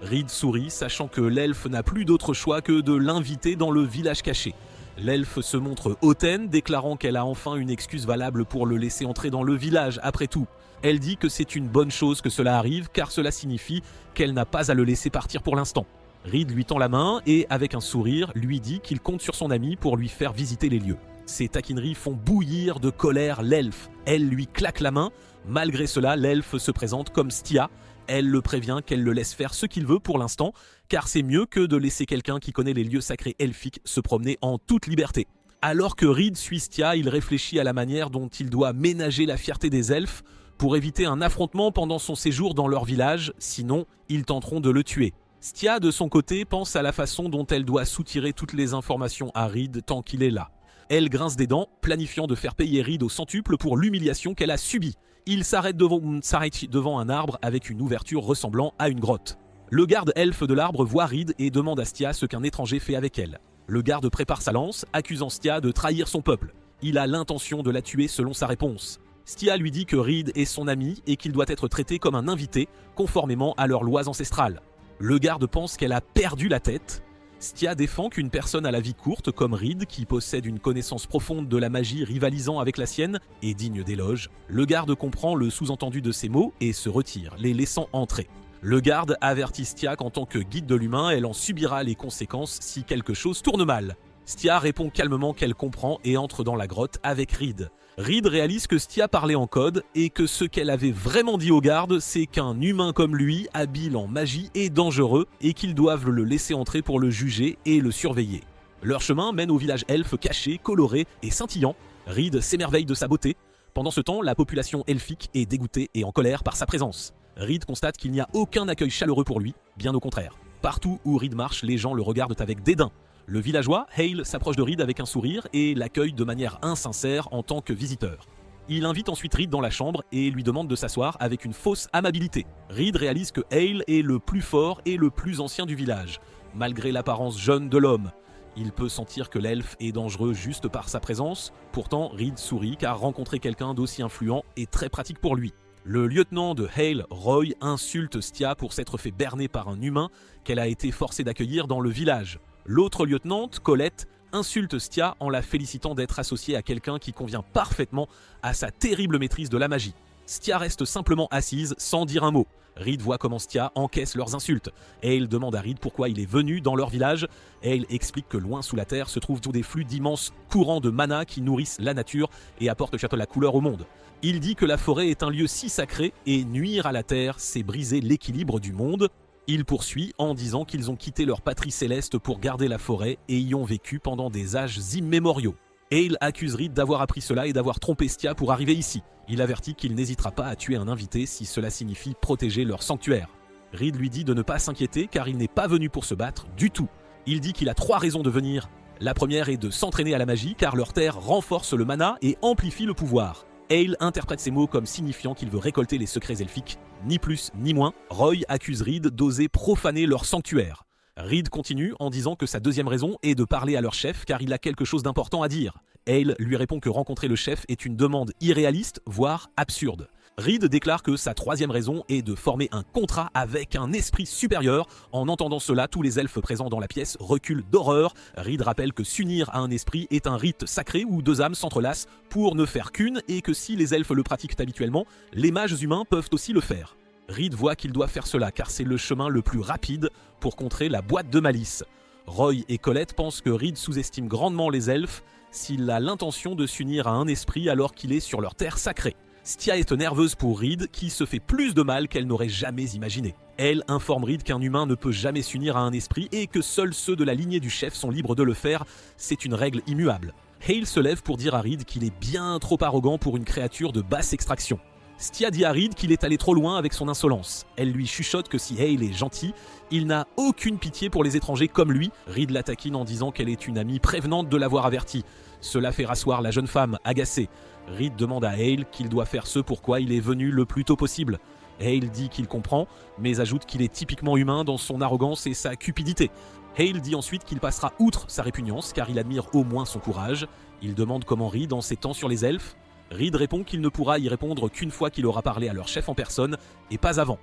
Reed sourit, sachant que l'elfe n'a plus d'autre choix que de l'inviter dans le village caché. L'elfe se montre hautaine, déclarant qu'elle a enfin une excuse valable pour le laisser entrer dans le village après tout. Elle dit que c'est une bonne chose que cela arrive, car cela signifie qu'elle n'a pas à le laisser partir pour l'instant. Reed lui tend la main et, avec un sourire, lui dit qu'il compte sur son ami pour lui faire visiter les lieux. Ces taquineries font bouillir de colère l'elfe. Elle lui claque la main. Malgré cela, l'elfe se présente comme Stia. Elle le prévient qu'elle le laisse faire ce qu'il veut pour l'instant, car c'est mieux que de laisser quelqu'un qui connaît les lieux sacrés elfiques se promener en toute liberté. Alors que Reed suit Stia, il réfléchit à la manière dont il doit ménager la fierté des elfes pour éviter un affrontement pendant son séjour dans leur village, sinon ils tenteront de le tuer. Stia, de son côté, pense à la façon dont elle doit soutirer toutes les informations à Reed tant qu'il est là. Elle grince des dents, planifiant de faire payer Reed au centuple pour l'humiliation qu'elle a subie. Il s'arrête devant un arbre avec une ouverture ressemblant à une grotte. Le garde elfe de l'arbre voit Reed et demande à Stia ce qu'un étranger fait avec elle. Le garde prépare sa lance, accusant Stia de trahir son peuple. Il a l'intention de la tuer selon sa réponse. Stia lui dit que Reed est son ami et qu'il doit être traité comme un invité, conformément à leurs lois ancestrales. Le garde pense qu'elle a perdu la tête. Stia défend qu'une personne à la vie courte comme Reed, qui possède une connaissance profonde de la magie rivalisant avec la sienne, est digne d'éloge. Le garde comprend le sous-entendu de ces mots et se retire, les laissant entrer. Le garde avertit Stia qu'en tant que guide de l'humain, elle en subira les conséquences si quelque chose tourne mal. Stia répond calmement qu'elle comprend et entre dans la grotte avec Reed. Reed réalise que Stia parlait en code et que ce qu'elle avait vraiment dit au garde, c'est qu'un humain comme lui, habile en magie, est dangereux et qu'ils doivent le laisser entrer pour le juger et le surveiller. Leur chemin mène au village elfe caché, coloré et scintillant. Reed s'émerveille de sa beauté. Pendant ce temps, la population elfique est dégoûtée et en colère par sa présence. Reed constate qu'il n'y a aucun accueil chaleureux pour lui, bien au contraire. Partout où Reed marche, les gens le regardent avec dédain. Le villageois, Hale, s'approche de Reed avec un sourire et l'accueille de manière insincère en tant que visiteur. Il invite ensuite Reed dans la chambre et lui demande de s'asseoir avec une fausse amabilité. Reed réalise que Hale est le plus fort et le plus ancien du village, malgré l'apparence jeune de l'homme. Il peut sentir que l'elfe est dangereux juste par sa présence, pourtant Reed sourit car rencontrer quelqu'un d'aussi influent est très pratique pour lui. Le lieutenant de Hale, Roy, insulte Stia pour s'être fait berner par un humain qu'elle a été forcée d'accueillir dans le village. L'autre lieutenante, Colette, insulte Stia en la félicitant d'être associée à quelqu'un qui convient parfaitement à sa terrible maîtrise de la magie. Stia reste simplement assise sans dire un mot. Reed voit comment Stia encaisse leurs insultes. Hale demande à Reed pourquoi il est venu dans leur village. Hale explique que loin sous la terre se trouvent tous des flux d'immenses courants de mana qui nourrissent la nature et apportent la couleur au monde. Il dit que la forêt est un lieu si sacré et nuire à la terre, c'est briser l'équilibre du monde. Il poursuit en disant qu'ils ont quitté leur patrie céleste pour garder la forêt et y ont vécu pendant des âges immémoriaux. Hale accuse Reed d'avoir appris cela et d'avoir trompé Stia pour arriver ici. Il avertit qu'il n'hésitera pas à tuer un invité si cela signifie protéger leur sanctuaire. Reed lui dit de ne pas s'inquiéter car il n'est pas venu pour se battre du tout. Il dit qu'il a 3 raisons de venir. La première est de s'entraîner à la magie car leur terre renforce le mana et amplifie le pouvoir. Hale interprète ces mots comme signifiant qu'il veut récolter les secrets elfiques. Ni plus ni moins, Roy accuse Reed d'oser profaner leur sanctuaire. Reed continue en disant que sa deuxième raison est de parler à leur chef car il a quelque chose d'important à dire. Hale lui répond que rencontrer le chef est une demande irréaliste, voire absurde. Reed déclare que sa troisième raison est de former un contrat avec un esprit supérieur. En entendant cela, tous les elfes présents dans la pièce reculent d'horreur. Reed rappelle que s'unir à un esprit est un rite sacré où 2 âmes s'entrelacent pour ne faire qu'une et que si les elfes le pratiquent habituellement, les mages humains peuvent aussi le faire. Reed voit qu'il doit faire cela car c'est le chemin le plus rapide pour contrer la boîte de malice. Roy et Colette pensent que Reed sous-estime grandement les elfes s'il a l'intention de s'unir à un esprit alors qu'il est sur leur terre sacrée. Stia est nerveuse pour Reed qui se fait plus de mal qu'elle n'aurait jamais imaginé. Elle informe Reed qu'un humain ne peut jamais s'unir à un esprit et que seuls ceux de la lignée du chef sont libres de le faire, c'est une règle immuable. Hale se lève pour dire à Reed qu'il est bien trop arrogant pour une créature de basse extraction. Stia dit à Reed qu'il est allé trop loin avec son insolence. Elle lui chuchote que si Hale est gentil, il n'a aucune pitié pour les étrangers comme lui. Reed la taquine en disant qu'elle est une amie prévenante de l'avoir avertie. Cela fait rasseoir la jeune femme, agacée. Reed demande à Hale qu'il doit faire ce pourquoi il est venu le plus tôt possible. Hale dit qu'il comprend, mais ajoute qu'il est typiquement humain dans son arrogance et sa cupidité. Hale dit ensuite qu'il passera outre sa répugnance car il admire au moins son courage. Il demande comment Reed en s'étend sur les elfes. Reed répond qu'il ne pourra y répondre qu'une fois qu'il aura parlé à leur chef en personne, et pas avant.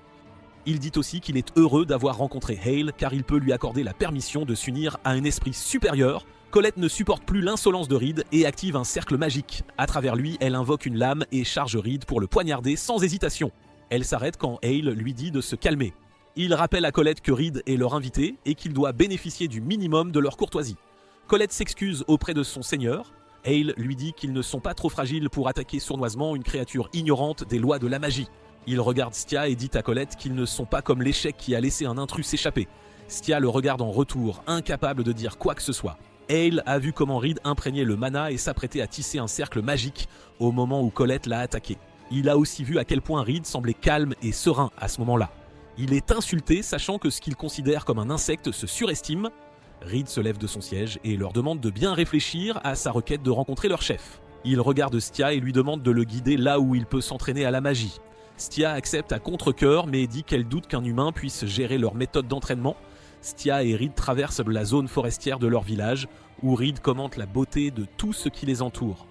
Il dit aussi qu'il est heureux d'avoir rencontré Hale car il peut lui accorder la permission de s'unir à un esprit supérieur. Colette ne supporte plus l'insolence de Reed et active un cercle magique. À travers lui, elle invoque une lame et charge Reed pour le poignarder sans hésitation. Elle s'arrête quand Hale lui dit de se calmer. Il rappelle à Colette que Reed est leur invité et qu'il doit bénéficier du minimum de leur courtoisie. Colette s'excuse auprès de son seigneur. Hale lui dit qu'ils ne sont pas trop fragiles pour attaquer sournoisement une créature ignorante des lois de la magie. Il regarde Stia et dit à Colette qu'ils ne sont pas comme l'échec qui a laissé un intrus s'échapper. Stia le regarde en retour, incapable de dire quoi que ce soit. Hale a vu comment Reed imprégnait le mana et s'apprêtait à tisser un cercle magique au moment où Colette l'a attaqué. Il a aussi vu à quel point Reed semblait calme et serein à ce moment-là. Il est insulté, sachant que ce qu'il considère comme un insecte se surestime. Reed se lève de son siège et leur demande de bien réfléchir à sa requête de rencontrer leur chef. Il regarde Stia et lui demande de le guider là où il peut s'entraîner à la magie. Stia accepte à contre-cœur mais dit qu'elle doute qu'un humain puisse gérer leur méthode d'entraînement. Stia et Reed traversent la zone forestière de leur village où Reed commente la beauté de tout ce qui les entoure.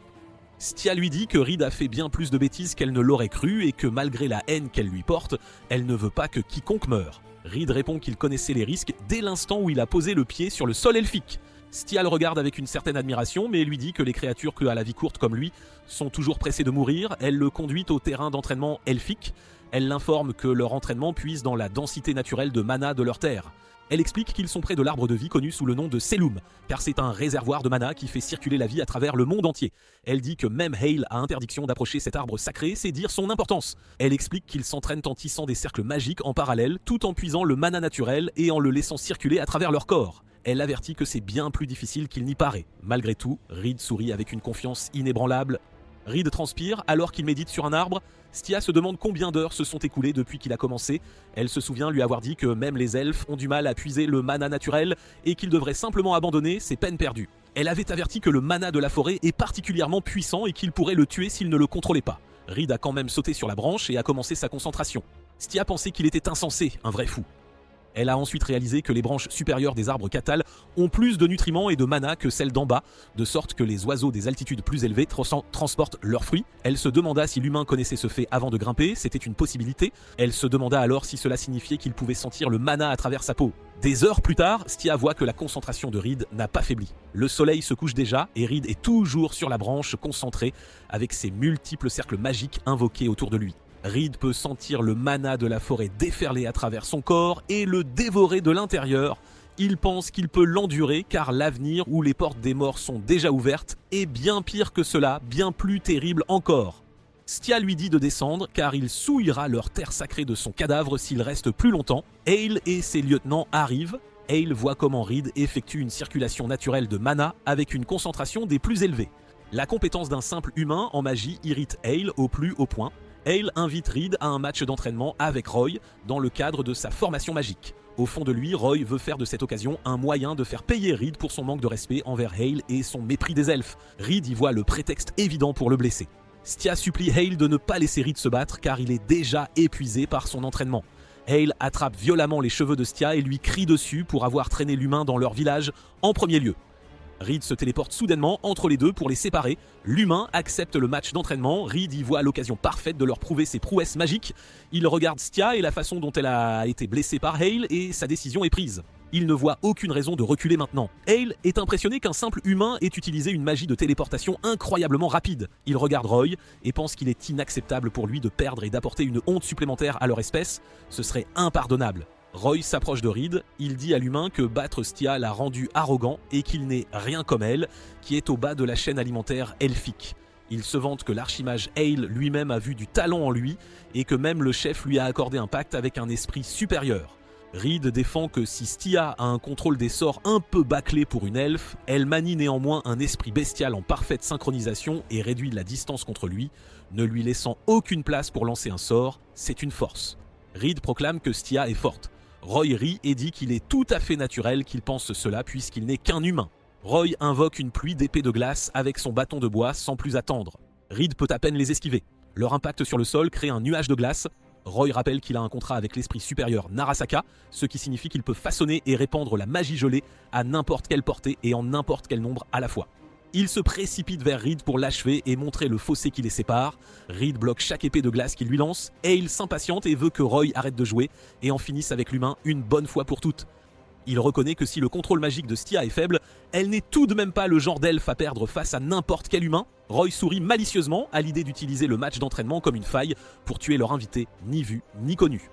Stia lui dit que Reed a fait bien plus de bêtises qu'elle ne l'aurait cru et que malgré la haine qu'elle lui porte, elle ne veut pas que quiconque meure. Reed répond qu'il connaissait les risques dès l'instant où il a posé le pied sur le sol elfique. Stia le regarde avec une certaine admiration mais lui dit que les créatures à la vie courte comme lui sont toujours pressées de mourir. Elle le conduit au terrain d'entraînement elfique. Elle l'informe que leur entraînement puise dans la densité naturelle de mana de leur terre. Elle explique qu'ils sont près de l'arbre de vie connu sous le nom de Selûm, car c'est un réservoir de mana qui fait circuler la vie à travers le monde entier. Elle dit que même Hale a interdiction d'approcher cet arbre sacré, c'est dire son importance. Elle explique qu'ils s'entraînent en tissant des cercles magiques en parallèle, tout en puisant le mana naturel et en le laissant circuler à travers leur corps. Elle avertit que c'est bien plus difficile qu'il n'y paraît. Malgré tout, Reed sourit avec une confiance inébranlable. Reed transpire alors qu'il médite sur un arbre. Stia se demande combien d'heures se sont écoulées depuis qu'il a commencé. Elle se souvient lui avoir dit que même les elfes ont du mal à puiser le mana naturel et qu'il devrait simplement abandonner ses peines perdues. Elle avait averti que le mana de la forêt est particulièrement puissant et qu'il pourrait le tuer s'il ne le contrôlait pas. Reed a quand même sauté sur la branche et a commencé sa concentration. Stia pensait qu'il était insensé, un vrai fou. Elle a ensuite réalisé que les branches supérieures des arbres Catal ont plus de nutriments et de mana que celles d'en bas, de sorte que les oiseaux des altitudes plus élevées transportent leurs fruits. Elle se demanda si l'humain connaissait ce fait avant de grimper, c'était une possibilité. Elle se demanda alors si cela signifiait qu'il pouvait sentir le mana à travers sa peau. Des heures plus tard, Stia voit que la concentration de Reed n'a pas faibli. Le soleil se couche déjà et Reed est toujours sur la branche, concentré, avec ses multiples cercles magiques invoqués autour de lui. Reed peut sentir le mana de la forêt déferler à travers son corps et le dévorer de l'intérieur. Il pense qu'il peut l'endurer car l'avenir où les portes des morts sont déjà ouvertes est bien pire que cela, bien plus terrible encore. Stia lui dit de descendre car il souillera leur terre sacrée de son cadavre s'il reste plus longtemps. Hale et ses lieutenants arrivent. Hale voit comment Reed effectue une circulation naturelle de mana avec une concentration des plus élevées. La compétence d'un simple humain en magie irrite Hale au plus haut point. Hale invite Reed à un match d'entraînement avec Roy dans le cadre de sa formation magique. Au fond de lui, Roy veut faire de cette occasion un moyen de faire payer Reed pour son manque de respect envers Hale et son mépris des elfes. Reed y voit le prétexte évident pour le blesser. Stia supplie Hale de ne pas laisser Reed se battre car il est déjà épuisé par son entraînement. Hale attrape violemment les cheveux de Stia et lui crie dessus pour avoir traîné l'humain dans leur village en premier lieu. Reed se téléporte soudainement entre les deux pour les séparer. L'humain accepte le match d'entraînement. Reed y voit l'occasion parfaite de leur prouver ses prouesses magiques. Il regarde Stia et la façon dont elle a été blessée par Hale et sa décision est prise. Il ne voit aucune raison de reculer maintenant. Hale est impressionné qu'un simple humain ait utilisé une magie de téléportation incroyablement rapide. Il regarde Roy et pense qu'il est inacceptable pour lui de perdre et d'apporter une honte supplémentaire à leur espèce. Ce serait impardonnable. Roy s'approche de Reed, il dit à l'humain que battre Stia l'a rendu arrogant et qu'il n'est rien comme elle, qui est au bas de la chaîne alimentaire elfique. Il se vante que l'archimage Hale lui-même a vu du talent en lui et que même le chef lui a accordé un pacte avec un esprit supérieur. Reed défend que si Stia a un contrôle des sorts un peu bâclé pour une elfe, elle manie néanmoins un esprit bestial en parfaite synchronisation et réduit la distance contre lui, ne lui laissant aucune place pour lancer un sort, c'est une force. Reed proclame que Stia est forte. Roy rit et dit qu'il est tout à fait naturel qu'il pense cela puisqu'il n'est qu'un humain. Roy invoque une pluie d'épées de glace avec son bâton de bois sans plus attendre. Reed peut à peine les esquiver. Leur impact sur le sol crée un nuage de glace. Roy rappelle qu'il a un contrat avec l'esprit supérieur Narasaka, ce qui signifie qu'il peut façonner et répandre la magie gelée à n'importe quelle portée et en n'importe quel nombre à la fois. Il se précipite vers Reed pour l'achever et montrer le fossé qui les sépare. Reed bloque chaque épée de glace qu'il lui lance, et il s'impatiente et veut que Roy arrête de jouer et en finisse avec l'humain une bonne fois pour toutes. Il reconnaît que si le contrôle magique de Stia est faible, elle n'est tout de même pas le genre d'elfe à perdre face à n'importe quel humain. Roy sourit malicieusement à l'idée d'utiliser le match d'entraînement comme une faille pour tuer leur invité, ni vu ni connu.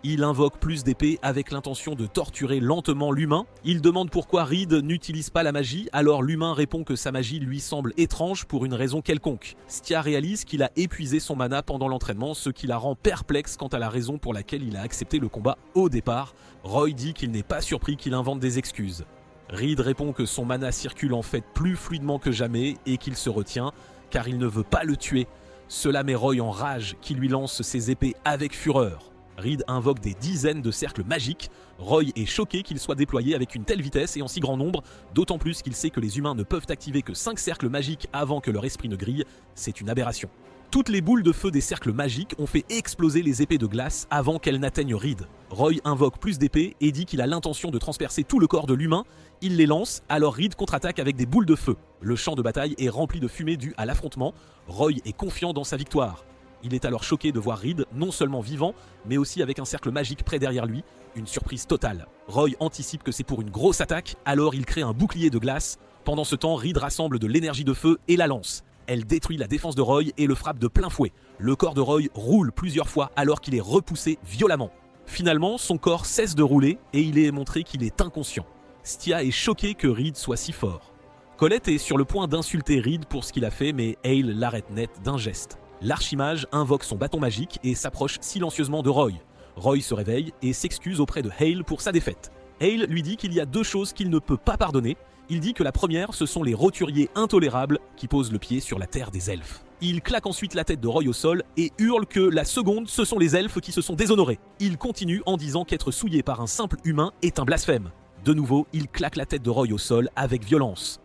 Il invoque plus d'épées avec l'intention de torturer lentement l'humain. Il demande pourquoi Reed n'utilise pas la magie, alors l'humain répond que sa magie lui semble étrange pour une raison quelconque. Stia réalise qu'il a épuisé son mana pendant l'entraînement, ce qui la rend perplexe quant à la raison pour laquelle il a accepté le combat au départ. Roy dit qu'il n'est pas surpris qu'il invente des excuses. Reed répond que son mana circule en fait plus fluidement que jamais et qu'il se retient, car il ne veut pas le tuer. Cela met Roy en rage, qui lui lance ses épées avec fureur. Reed invoque des dizaines de cercles magiques. Roy est choqué qu'ils soient déployés avec une telle vitesse et en si grand nombre, d'autant plus qu'il sait que les humains ne peuvent activer que 5 cercles magiques avant que leur esprit ne grille. C'est une aberration. Toutes les boules de feu des cercles magiques ont fait exploser les épées de glace avant qu'elles n'atteignent Reed. Roy invoque plus d'épées et dit qu'il a l'intention de transpercer tout le corps de l'humain. Il les lance, alors Reed contre-attaque avec des boules de feu. Le champ de bataille est rempli de fumée due à l'affrontement. Roy est confiant dans sa victoire. Il est alors choqué de voir Reed non seulement vivant, mais aussi avec un cercle magique près derrière lui, une surprise totale. Roy anticipe que c'est pour une grosse attaque, alors il crée un bouclier de glace. Pendant ce temps, Reed rassemble de l'énergie de feu et la lance. Elle détruit la défense de Roy et le frappe de plein fouet. Le corps de Roy roule plusieurs fois alors qu'il est repoussé violemment. Finalement, son corps cesse de rouler et il est montré qu'il est inconscient. Stia est choqué que Reed soit si fort. Colette est sur le point d'insulter Reed pour ce qu'il a fait, mais Hale l'arrête net d'un geste. L'archimage invoque son bâton magique et s'approche silencieusement de Roy. Roy se réveille et s'excuse auprès de Hale pour sa défaite. Hale lui dit qu'il y a 2 choses qu'il ne peut pas pardonner. Il dit que la première, ce sont les roturiers intolérables qui posent le pied sur la terre des elfes. Il claque ensuite la tête de Roy au sol et hurle que la seconde, ce sont les elfes qui se sont déshonorés. Il continue en disant qu'être souillé par un simple humain est un blasphème. De nouveau, il claque la tête de Roy au sol avec violence.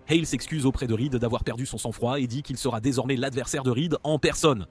Hale s'excuse auprès de Reed d'avoir perdu son sang-froid et dit qu'il sera désormais l'adversaire de Reed en personne.